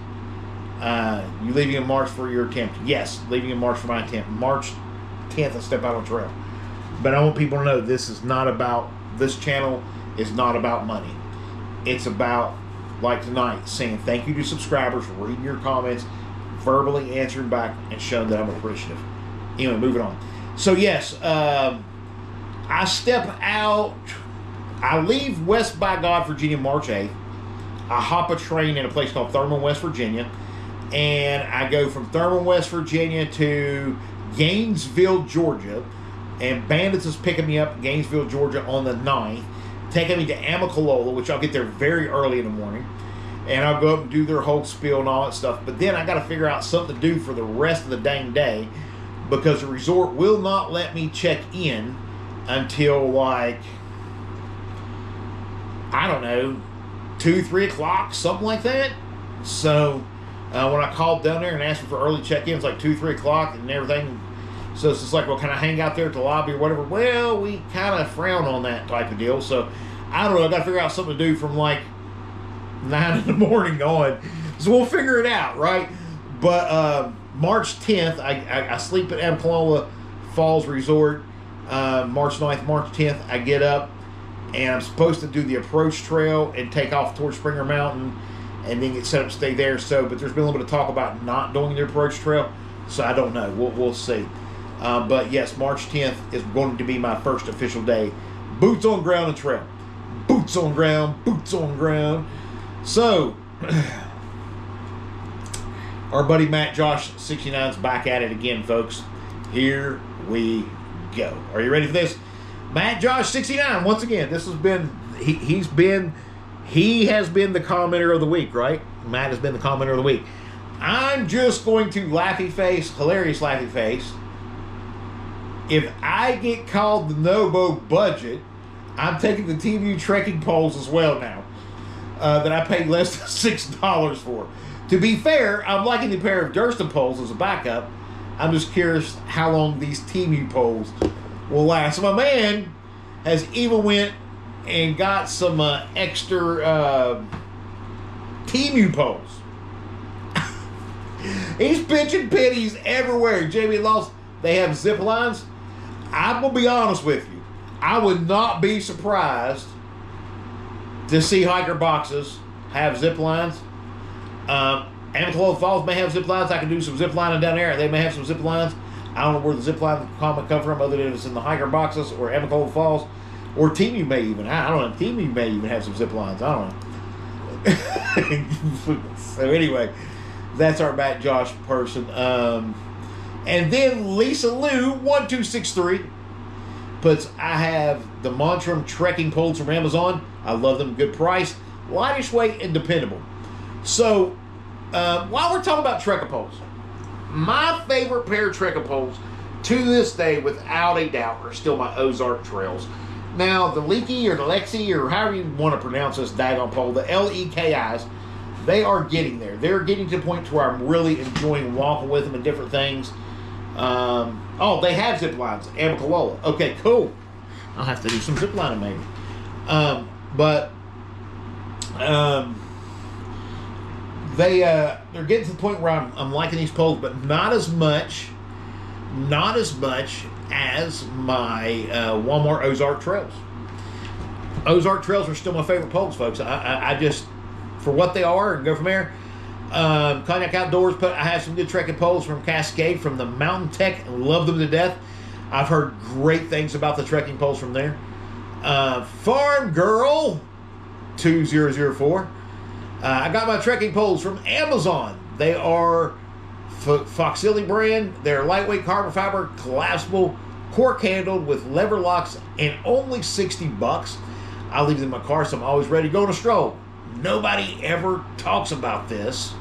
you leaving in March for your attempt. Yes, leaving in March for my attempt. March 10th, I step out on trail. But I want people to know this channel is not about money. It's about, like tonight, saying thank you to subscribers, reading your comments, verbally answering back, and showing that I'm appreciative. Anyway, moving on. So yes, I step out. I leave West by God, Virginia, March 8th. I hop a train in a place called Thurman, West Virginia. And I go from Thurman, West Virginia to Gainesville, Georgia. And Bandits is picking me up in Gainesville, Georgia on the 9th. Taking me to Amicalola, which I'll get there very early in the morning. And I'll go up and do their whole spiel and all that stuff. But then I got to figure out something to do for the rest of the dang day, because the resort will not let me check in until, like, I don't know, 2, 3 o'clock, something like that. So when I called down there and asked for early check-ins, like 2, 3 o'clock and everything, so it's just like, well, can I hang out there at the lobby or whatever? Well, we kind of frown on that type of deal. So I don't know. I got to figure out something to do from like 9 in the morning on. So we'll figure it out, right? But March 10th, I sleep at Amicalola Falls Resort. March 9th, March 10th, I get up, and I'm supposed to do the approach trail and take off towards Springer Mountain and then get set up to stay there. So, but there's been a little bit of talk about not doing the approach trail, so I don't know. We'll see. But yes, March 10th is going to be my first official day. Boots on ground and trail. Boots on ground, boots on ground. So, our buddy Matt Josh 69 is back at it again, folks. Here we go. Are you ready for this? Matt Josh 69, once again, this has been, he has been the commenter of the week, right? Matt has been the commenter of the week. I'm just going to laughy face, hilarious laughy face. If I get called the Nobo budget, I'm taking the TVU trekking poles as well now. That I paid less than $6 for. To be fair, I'm liking the pair of Durston poles as a backup. I'm just curious how long these TVU poles will last. So my man has even went and got some extra Temu poles. He's pitching pennies everywhere. Jamie Lost, they have zip lines. I'm going to be honest with you. I would not be surprised to see hiker boxes have zip lines. Amicalola Falls may have zip lines. I can do some zip lining down there. They may have some zip lines. I don't know where the zip line comment come from, other than it's in the hiker boxes or Amicalola Falls. Or Temu may even. I don't know. Temu may even have some zip lines. I don't know. So anyway, that's our Matt Josh person. And then Lisa Lou 1263 puts, I have the Montrum trekking poles from Amazon. I love them. Good price, lightish weight, and dependable. So while we're talking about trekking poles, my favorite pair of trekking poles to this day, without a doubt, are still my Ozark Trails. Now, the Leaky or the Lexi, or however you want to pronounce this daggone pole, the LEKIs, they are getting there. They're getting to the point to where I'm really enjoying walking with them and different things. Oh, they have zip lines. Amicalola. Okay, cool. I'll have to do some zip lining maybe. They're getting to the point where I'm liking these poles, but not as much as my Walmart Ozark Trails. Ozark Trails are still my favorite poles, folks. I just, for what they are, and go from there. Cognac Outdoors, I have some good trekking poles from Cascade, from the Mountain Tech. Love them to death. I've heard great things about the trekking poles from there. Farm Girl 2004. I got my trekking poles from Amazon. They are Foxilly brand. They're lightweight carbon fiber, collapsible, cork handled with lever locks, and only $60. I leave them in my car, so I'm always ready to go on a stroll. Nobody ever talks about this.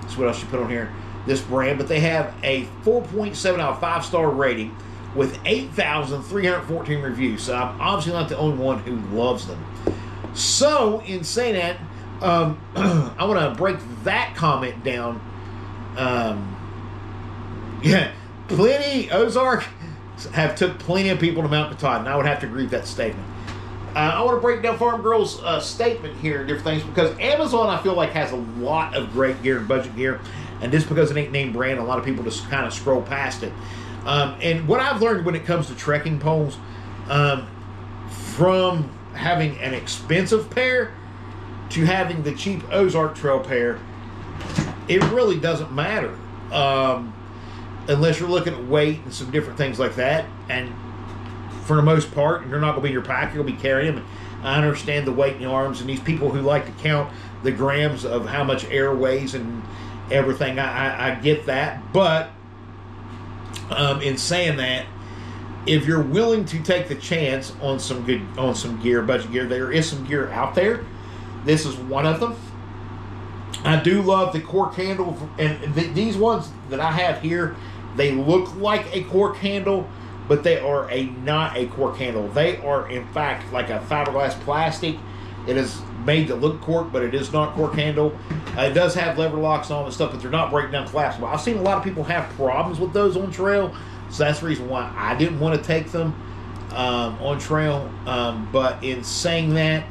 That's what else you put on here. This brand, but they have a 4.7 out of 5-star rating with 8,314 reviews. So I'm obviously not the only one who loves them. So in saying that, I want to break that comment down. Ozark have took plenty of people to Mount Katahdin, and I would have to agree with that statement. I want to break down Farm Girl's statement here and different things, because Amazon, I feel like, has a lot of great gear and budget gear, and just because it ain't name brand, a lot of people just kind of scroll past it. And what I've learned when it comes to trekking poles, from having an expensive pair to having the cheap Ozark Trail pair, it really doesn't matter, unless you're looking at weight and some different things like that. And for the most part, you're not going to be in your pack, you'll be carrying them. I understand the weight in the arms, and these people who like to count the grams of how much air weighs and everything, I get that. But in saying that, if you're willing to take the chance on some gear, budget gear, there is some gear out there. This is one of them. I do love the cork handle, and these ones that I have here, they look like a cork handle, but they are not a cork handle. They are, in fact, like a fiberglass plastic. It is made to look cork, but it is not cork handle. It does have lever locks and all that stuff, but they're not breaking down collapsible. I've seen a lot of people have problems with those on trail, so that's the reason why I didn't want to take them on trail. But in saying that,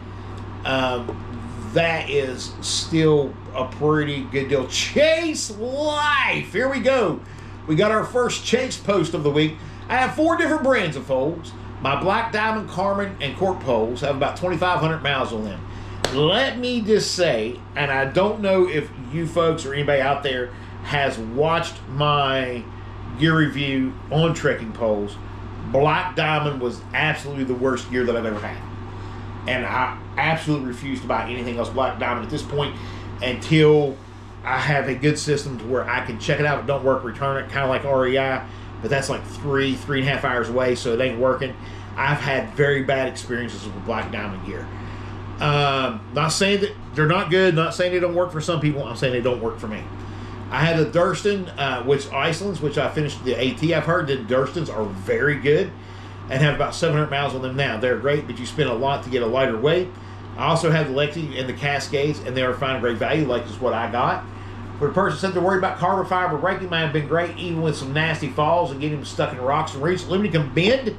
that is still a pretty good deal. Chase Life. Here we go. We got our first Chase post of the week. I have 4 different brands of poles. My Black Diamond, Carmen, and Cork poles have about 2,500 miles on them. Let me just say, and I don't know if you folks or anybody out there has watched my gear review on trekking poles, Black Diamond was absolutely the worst gear that I've ever had. And I absolutely refuse to buy anything else Black Diamond at this point until I have a good system to where I can check it out. If it don't work, return it, kind of like REI. But that's like 3.5 hours away, so it ain't working. I've had very bad experiences with Black Diamond gear. Not saying that they're not good, not saying they don't work for some people. I'm saying they don't work for me. I had a Durston, Icelands, which I finished the AT. I've heard that Durstons are very good and have about 700 miles on them now. They're great, but you spend a lot to get a lighter weight. I also have the Lexi and the Cascades, and they are fine, great value, like is what I got. For the person said they're worried about carbon fiber braking, mine have been great, even with some nasty falls and getting them stuck in rocks and reefs. Limited can bend,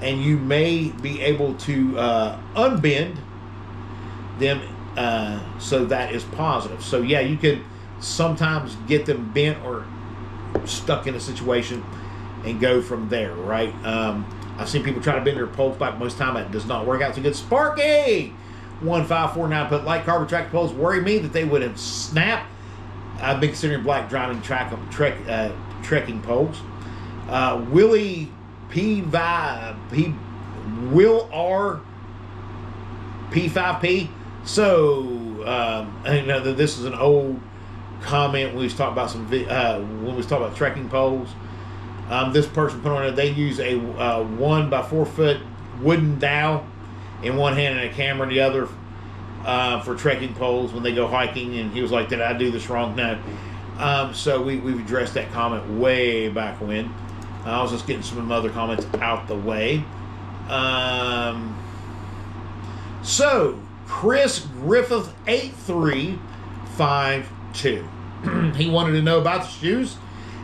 and you may be able to unbend them So that is positive. So yeah, you could sometimes get them bent or stuck in a situation and go from there, right? I've seen people try to bend their poles back. Most of the time it does not work out so good. Sparky 1549 put light carbon tractor poles worry me that they would have snapped. I've been considering black driving trekking poles. Willie Will R P5P. So I know that this is an old comment when we was talking about when we was talking about trekking poles. This person put on it, they use a 1 by 4 foot wooden dowel in one hand and a camera in the other for trekking poles when they go hiking. And he was like, did I do this wrong? No. So we've addressed that comment way back when. I was just getting some other comments out the way. So Chris Griffith 8352. He wanted to know about the shoes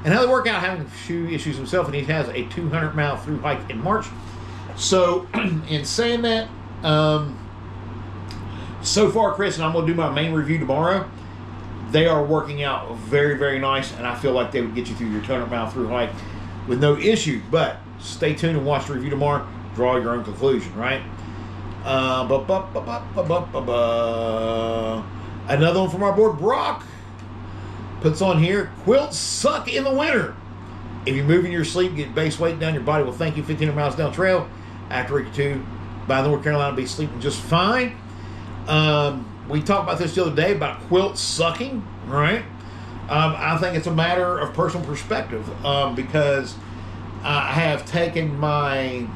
and how they work out, having shoe issues himself, and he has a 200-mile through hike in March. So, in saying that, so far, Chris, and I'm going to do my main review tomorrow, they are working out very, very nice, and I feel like they would get you through your 200-mile through hike with no issue. But stay tuned and watch the review tomorrow. Draw your own conclusion, right? Another one from our board, Brock puts on here, quilts suck in the winter. If you're moving your sleep, get base weight down, your body will thank you 1,500 miles down trail. After week or two, by North Carolina, be sleeping just fine. We talked about this the other day about quilts sucking, right? I think it's a matter of personal perspective because I have taken my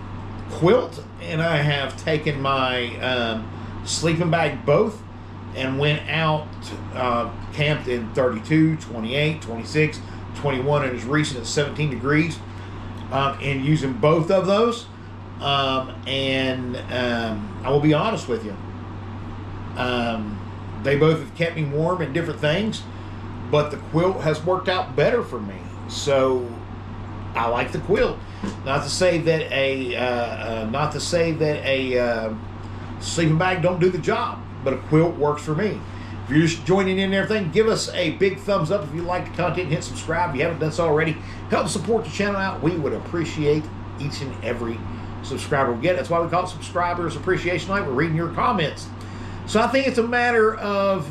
quilt and I have taken my sleeping bag both and went out, camped in 32, 28, 26, 21, and as recent as 17 degrees, and using both of those. I will be honest with you. They both have kept me warm in different things, but the quilt has worked out better for me. So I like the quilt. Not to say that a sleeping bag don't do the job, but a quilt works for me. If you're just joining in and everything, give us a big thumbs up if you like the content and hit subscribe if you haven't done so already. Help support the channel out. We would appreciate each and every subscriber we get. That's why we call it Subscribers Appreciation Night. We're reading your comments. So I think it's a matter of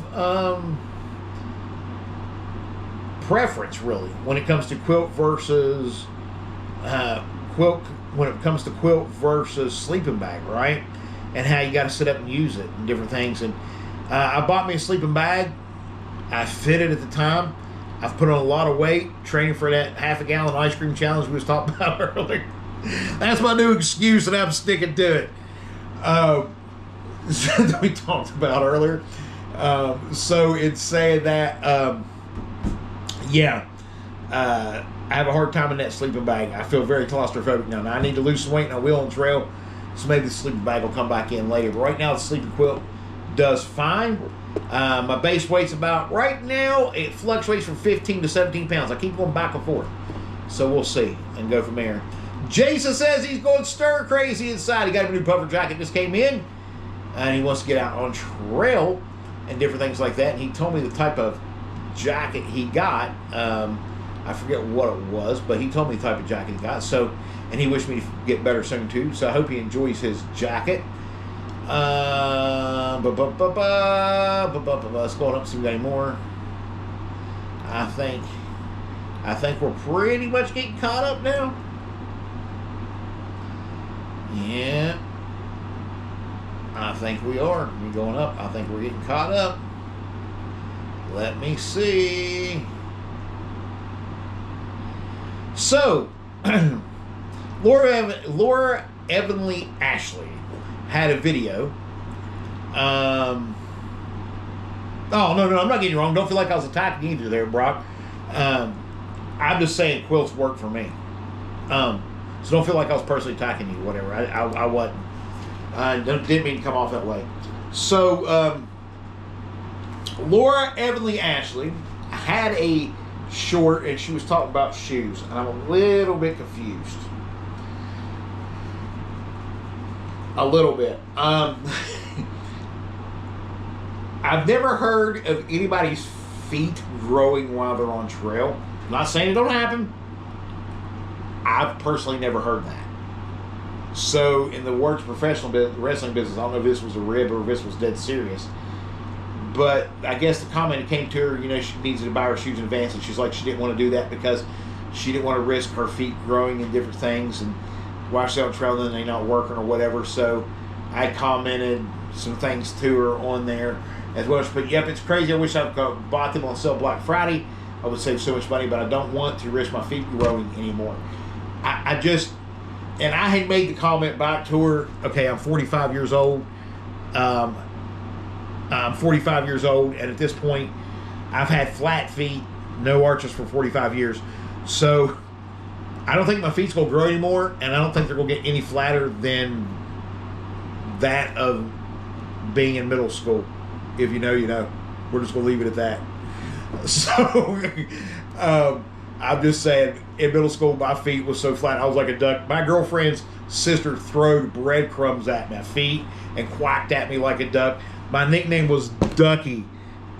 preference, really, when it comes to quilt versus quilt versus sleeping bag, right? And how you got to set up and use it and different things. And I bought me a sleeping bag. I fit it at the time. I've put on a lot of weight training for that half-a-gallon ice cream challenge we was talking about earlier. That's my new excuse, and I'm sticking to it. That we talked about earlier. So it's saying that, I have a hard time in that sleeping bag. I feel very claustrophobic now. Now I need to lose some weight and I will on trail. So maybe the sleeping bag will come back in later. But right now the sleeping quilt does fine. My base weight's about, right now, it fluctuates from 15 to 17 pounds. I keep going back and forth. So we'll see and go from there. Jason says he's going stir crazy inside. He got a new puffer jacket, just came in. And he wants to get out on trail and different things like that. And he told me the type of jacket he got. I forget what it was, but he told me the type of jacket he got. So, and he wished me to get better soon too. So I hope he enjoys his jacket. Let's go on up and see if we got any more. I think we're pretty much getting caught up now. Yeah. I think we are. We're going up. I think we're getting caught up. Let me see. So, Laura Evanly Ashley had a video. Oh, no, I'm not getting you wrong. Don't feel like I was attacking either there, Brock. I'm just saying quilts work for me. So don't feel like I was personally attacking you, whatever. I wasn't. I didn't mean to come off that way. So, Laura Evanly Ashley had a short, and she was talking about shoes, and I'm a little bit confused. A little bit. I I've never heard of anybody's feet growing while they're on trail. I'm not saying it don't happen. I've personally never heard that. So, in the words of professional wrestling business, I don't know if this was a rib or if this was dead serious. But I guess the comment came to her, you know, she needs to buy her shoes in advance, and she's like, she didn't want to do that because she didn't want to risk her feet growing in different things, and while she's on trail, then they're not working or whatever. So, I commented some things to her on there as well. But yep, it's crazy. I wish I bought them on sale Black Friday. I would save so much money, but I don't want to risk my feet growing anymore. I just, and I had made the comment back to her, okay, I'm 45 years old. I'm 45 years old, and at this point, I've had flat feet, no arches for 45 years. So, I don't think my feet's going to grow anymore, and I don't think they're going to get any flatter than that of being in middle school. If you know, you know. We're just going to leave it at that. So, I'm just saying, in middle school, my feet was so flat, I was like a duck. My girlfriend's sister throwed breadcrumbs at my feet and quacked at me like a duck. My nickname was Ducky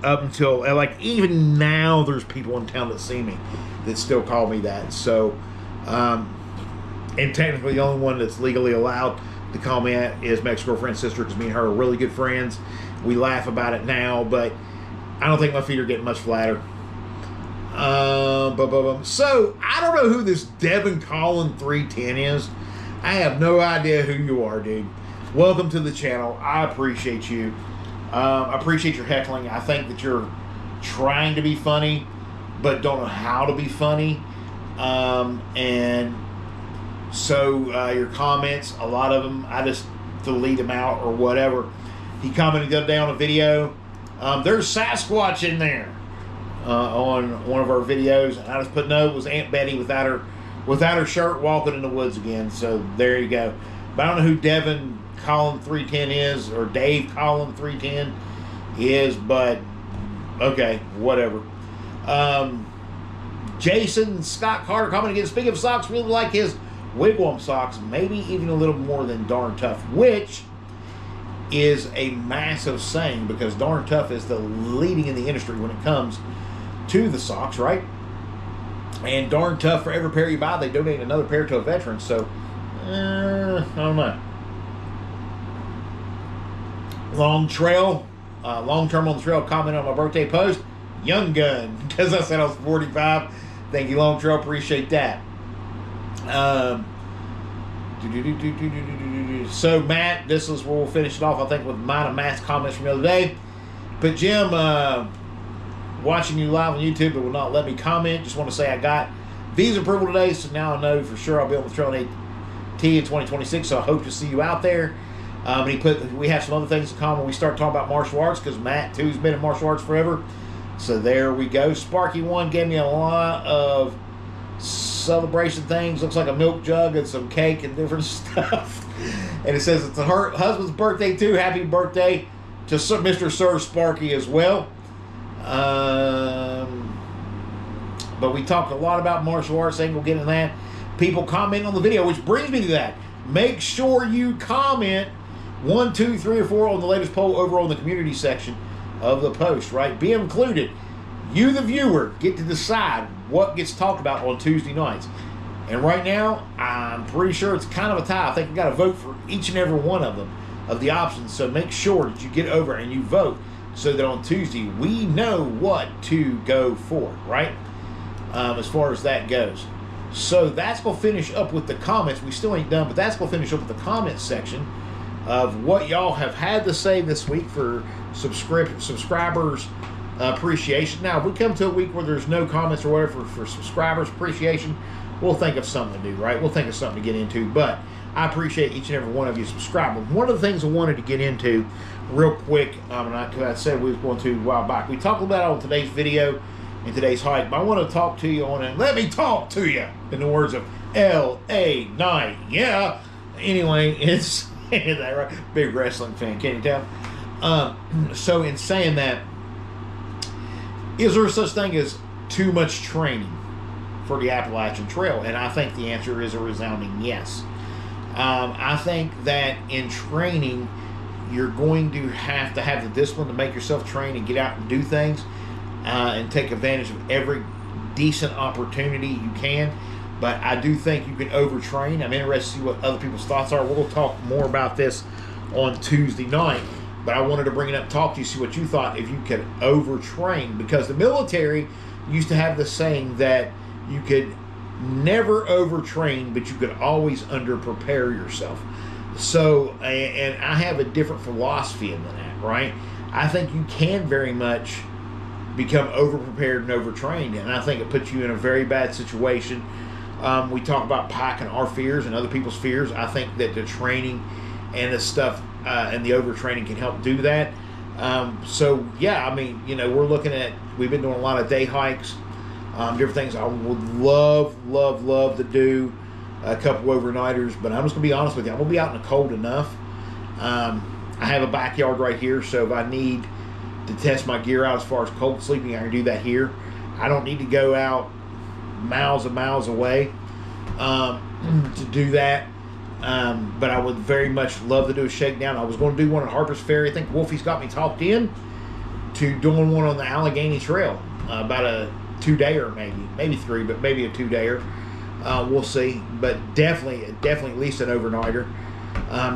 up until, like, even now there's people in town that see me that still call me that. So, and technically the only one that's legally allowed to call me that is my ex-girlfriend's sister, because me and her are really good friends. We laugh about it now, but I don't think my feet are getting much flatter. So, I don't know who this Devin Collin 310 is. I have no idea who you are, dude. Welcome to the channel. I appreciate you. I appreciate your heckling. I think that you're trying to be funny, but don't know how to be funny. And so your comments, a lot of them, I just delete them out or whatever. He commented the other day on a video. There's Sasquatch in there on one of our videos. And I just put, no, it was Aunt Betty without her shirt walking in the woods again. So there you go. But I don't know who Devin Collin 310 is, or Dave Collin 310 is, but okay, whatever. Jason Scott Carter commenting again, speaking of socks, really like his wigwam socks, maybe even a little more than Darn Tough, which is a massive saying, because Darn Tough is the leading in the industry when it comes to the socks, right? And Darn Tough, for every pair you buy, they donate another pair to a veteran. So I don't know. Long term on the trail, comment on my birthday post, young gun, because I said I was 45. Thank you, Long Trail, appreciate that. So Matt, this is where we'll finish it off, I think, with mine and Matt's comments from the other day. But Jim, watching you live on YouTube, but will not let me comment. Just want to say I got visa approval today, so now I know for sure I'll be on the Trail in 2026. So I hope to see you out there. And he put, we have some other things in common. We start talking about martial arts, because Matt too's been in martial arts forever. So there we go. Sparky1 gave me a lot of celebration things. Looks like a milk jug and some cake and different stuff. And it says it's her husband's birthday too. Happy birthday to Mr. Sir Sparky as well. But we talked a lot about martial arts. I think we'll get into that. People comment on the video, which brings me to that. Make sure you comment 1, 2, 3, or 4 on the latest poll over on the community section of the post, right? Be included. You, the viewer, get to decide what gets talked about on Tuesday nights. And right now, I'm pretty sure it's kind of a tie. I think we got to vote for each and every one of them, of the options. So make sure that you get over and you vote, so that on Tuesday we know what to go for, right? As far as that goes. So that's going to finish up with the comments. We still ain't done, but that's going to finish up with the comments section of what y'all have had to say this week for subscribers appreciation. Now, if we come to a week where there's no comments or whatever for subscribers appreciation, we'll think of something to do, right? We'll think of something to get into. But I appreciate each and every one of you subscribing. One of the things I wanted to get into real quick, and I said we was going to a while back. We talked about it on today's video and today's hike, but I want to talk to you on it. Let me talk to you, in the words of L.A. Knight. Yeah. Anyway, it's that right? Big wrestling fan, can you tell? So in saying that, is there such thing as too much training for the Appalachian Trail? And I think the answer is a resounding yes. I think that in training, you're going to have the discipline to make yourself train and get out and do things and take advantage of every decent opportunity you can. But I do think you can overtrain. I'm interested to see what other people's thoughts are. We'll talk more about this on Tuesday night. But I wanted to bring it up, talk to you, see what you thought if you could overtrain. Because the military used to have the saying that you could never overtrain, but you could always underprepare yourself. So, and I have a different philosophy than that, right? I think you can very much become overprepared and overtrained, and I think it puts you in a very bad situation. We talk about packing our fears and other people's fears. I think that the training and the stuff and the overtraining can help do that. So, yeah, I mean, you know, we've been doing a lot of day hikes, different things. I would love to do a couple overnighters, but I'm just going to be honest with you. I'm going to be out in the cold enough. I have a backyard right here, so if I need to test my gear out as far as cold sleeping, I can do that here. I don't need to go out miles and miles away to do that. But I would very much love to do a shakedown. I was going to do one at Harper's Ferry. I think Wolfie's got me talked in to doing one on the Allegheny Trail, about a 2-dayer, maybe 3, but maybe a 2-dayer. We'll see, but definitely at least an overnighter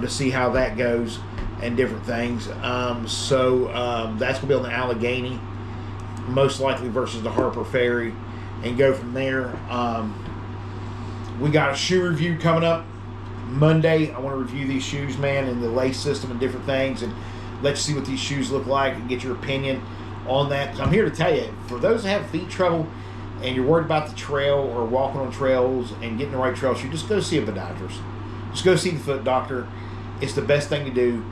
to see how that goes and different things. So that's going to be on the Allegheny, most likely, versus the Harper Ferry, and go from there. We got a shoe review coming up Monday. I want to review these shoes, man, and the lace system and different things, and let you see what these shoes look like and get your opinion on that. 'Cause I'm here to tell you, for those that have feet trouble and you're worried about the trail or walking on trails and getting the right trail shoe, just go see a podiatrist. Just go see the foot doctor. It's the best thing to do.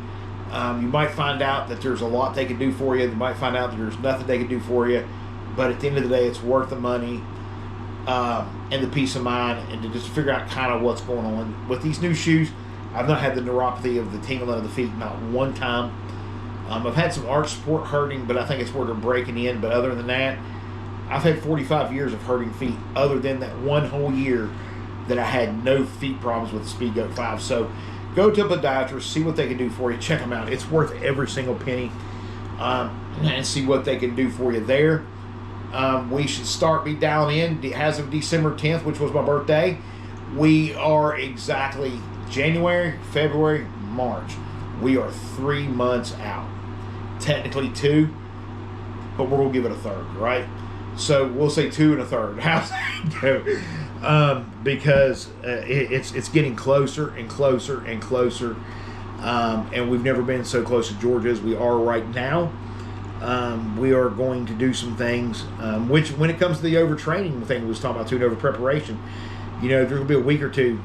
You might find out that there's a lot they can do for you. You might find out that there's nothing they can do for you. But at the end of the day, it's worth the money and the peace of mind, and to just figure out kind of what's going on. With these new shoes, I've not had the neuropathy of the tingling of the feet, not one time. I've had some arch support hurting, but I think it's where they're breaking in. But other than that, I've had 45 years of hurting feet, other than that one whole year that I had no feet problems with the Speedgoat 5. So go to a podiatrist, see what they can do for you. Check them out. It's worth every single penny, and see what they can do for you there. We should start be dialing in as of December 10th, which was my birthday. We are exactly January, February, March. We are 3 months out. Technically 2, but we're going to give it a third, right? So we'll say 2 1/3. How's that go? Because it's getting closer and closer and closer. And we've never been so close to Georgia as we are right now. We are going to do some things, which when it comes to the overtraining thing we was talking about too, and over preparation, you know, there's going to be a week or two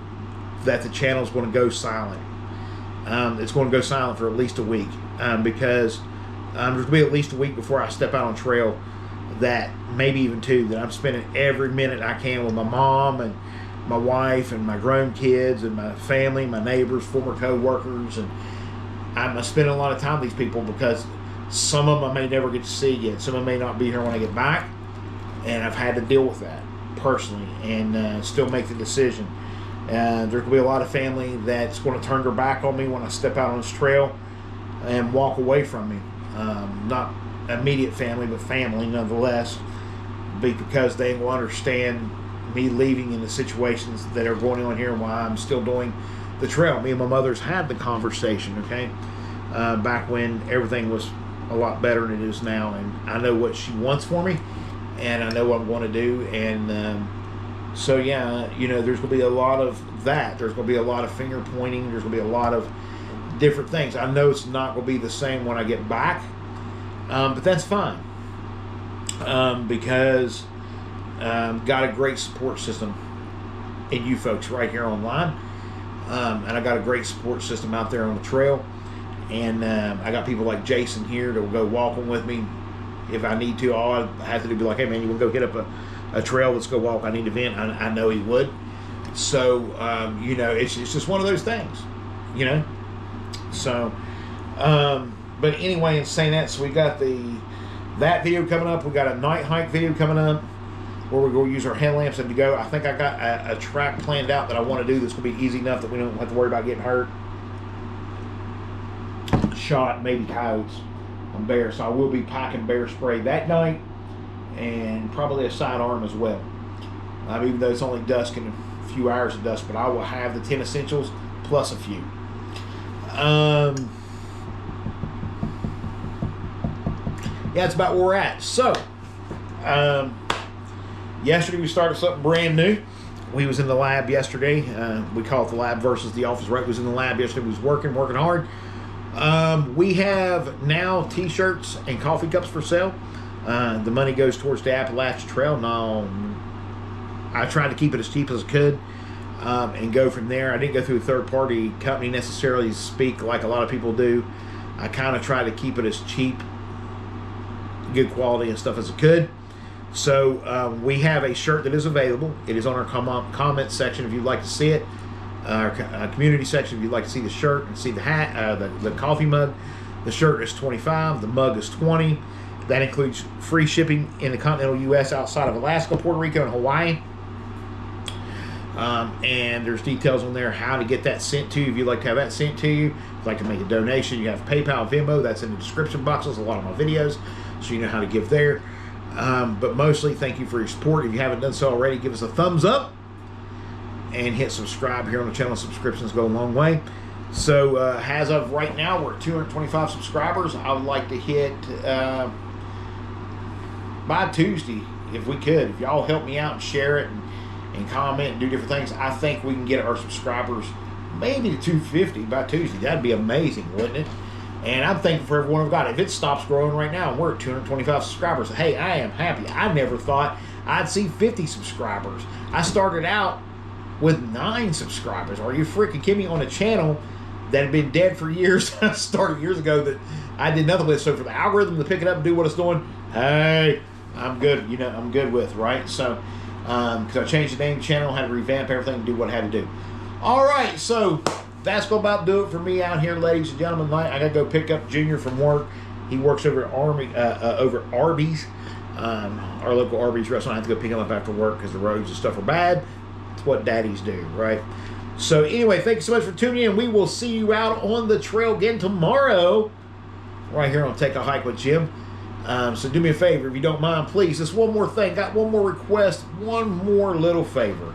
that the channel's going to go silent. It's going to go silent for at least a week, because there's going to be at least a week before I step out on trail, that maybe even 2, that I'm spending every minute I can with my mom and my wife and my grown kids and my family, my neighbors, former co-workers, and I'm spending a lot of time with these people, because some of them I may never get to see again. Some of them may not be here when I get back, and I've had to deal with that personally and still make the decision. There's going to be a lot of family that's going to turn their back on me when I step out on this trail and walk away from me. Not immediate family, but family nonetheless, because they will understand me leaving in the situations that are going on here and why I'm still doing the trail. Me and my mother's had the conversation, okay, back when everything was a lot better than it is now, and I know what she wants for me, and I know what I'm going to do, and so yeah, you know, there's going to be a lot of that. There's going to be a lot of finger pointing. There's going to be a lot of different things. I know it's not going to be the same when I get back, but that's fine, because got a great support system in you folks right here online, and I got a great support system out there on the trail, and I got people like Jason here that will go walking with me if I need to. All I have to do is be like, hey man, you want to go hit up a trail, let's go walk, I need a vent. I know he would. So you know, it's just one of those things, you know. So but anyway, in saying that, so we got that video coming up. We got a night hike video coming up where we're going to use our headlamps and to go. I think I got a track planned out that I want to do that's going to be easy enough that we don't have to worry about getting hurt. shot, maybe coyotes on bear. So I will be packing bear spray that night, and probably a sidearm as well. Even though it's only dusk and a few hours of dusk, but I will have the 10 essentials plus a few. Yeah, that's about where we're at. So, yesterday we started something brand new. We was in the lab yesterday. We call it the lab versus the office, right? We was in the lab yesterday. We was working hard. We have now t-shirts and coffee cups for sale. The money goes towards the Appalachian Trail. Now, I tried to keep it as cheap as I could and go from there. I didn't go through a third-party company necessarily to speak like a lot of people do. I kind of try to keep it as cheap, good quality and stuff as I could. So we have a shirt that is available. It is on our comment section if you'd like to see it. Our community section if you'd like to see the shirt and see the hat, the coffee mug. The shirt is $25. The mug is $20. That includes free shipping in the continental U.S. outside of Alaska, Puerto Rico, and Hawaii. And there's details on there how to get that sent to you if you'd like to have that sent to you. If you'd like to make a donation, you have PayPal, Venmo. That's in the description boxes, a lot of my videos, so you know how to give there. But mostly, thank you for your support. If you haven't done so already, give us a thumbs up and hit subscribe here on the channel. Subscriptions go a long way. So as of right now, we're at 225 subscribers. I would like to hit by Tuesday, if we could. If y'all help me out and share it and comment and do different things, I think we can get our subscribers maybe to 250 by Tuesday. That'd be amazing, wouldn't it? And I'm thankful for everyone I've got. If it stops growing right now, we're at 225 subscribers. Hey, I am happy. I never thought I'd see 50 subscribers. I started out with 9 subscribers. Are you freaking kidding me? On a channel that had been dead for years. I started years ago that I did nothing with. So for the algorithm to pick it up and do what it's doing, hey, I'm good. You know, I'm good with, right? So, because I changed the name of the channel, had to revamp everything and do what I had to do. All right, so that's going to about do it for me out here, ladies and gentlemen. I got to go pick up Junior from work. He works over at Arby's, our local Arby's restaurant. I have to go pick him up after work because the roads and stuff are bad. It's what daddies do, right? So anyway, thank you so much for tuning in. We will see you out on the trail again tomorrow, right here on Take a Hike with Jim. So do me a favor, if you don't mind, please. Just one more thing. Got one more request. One more little favor.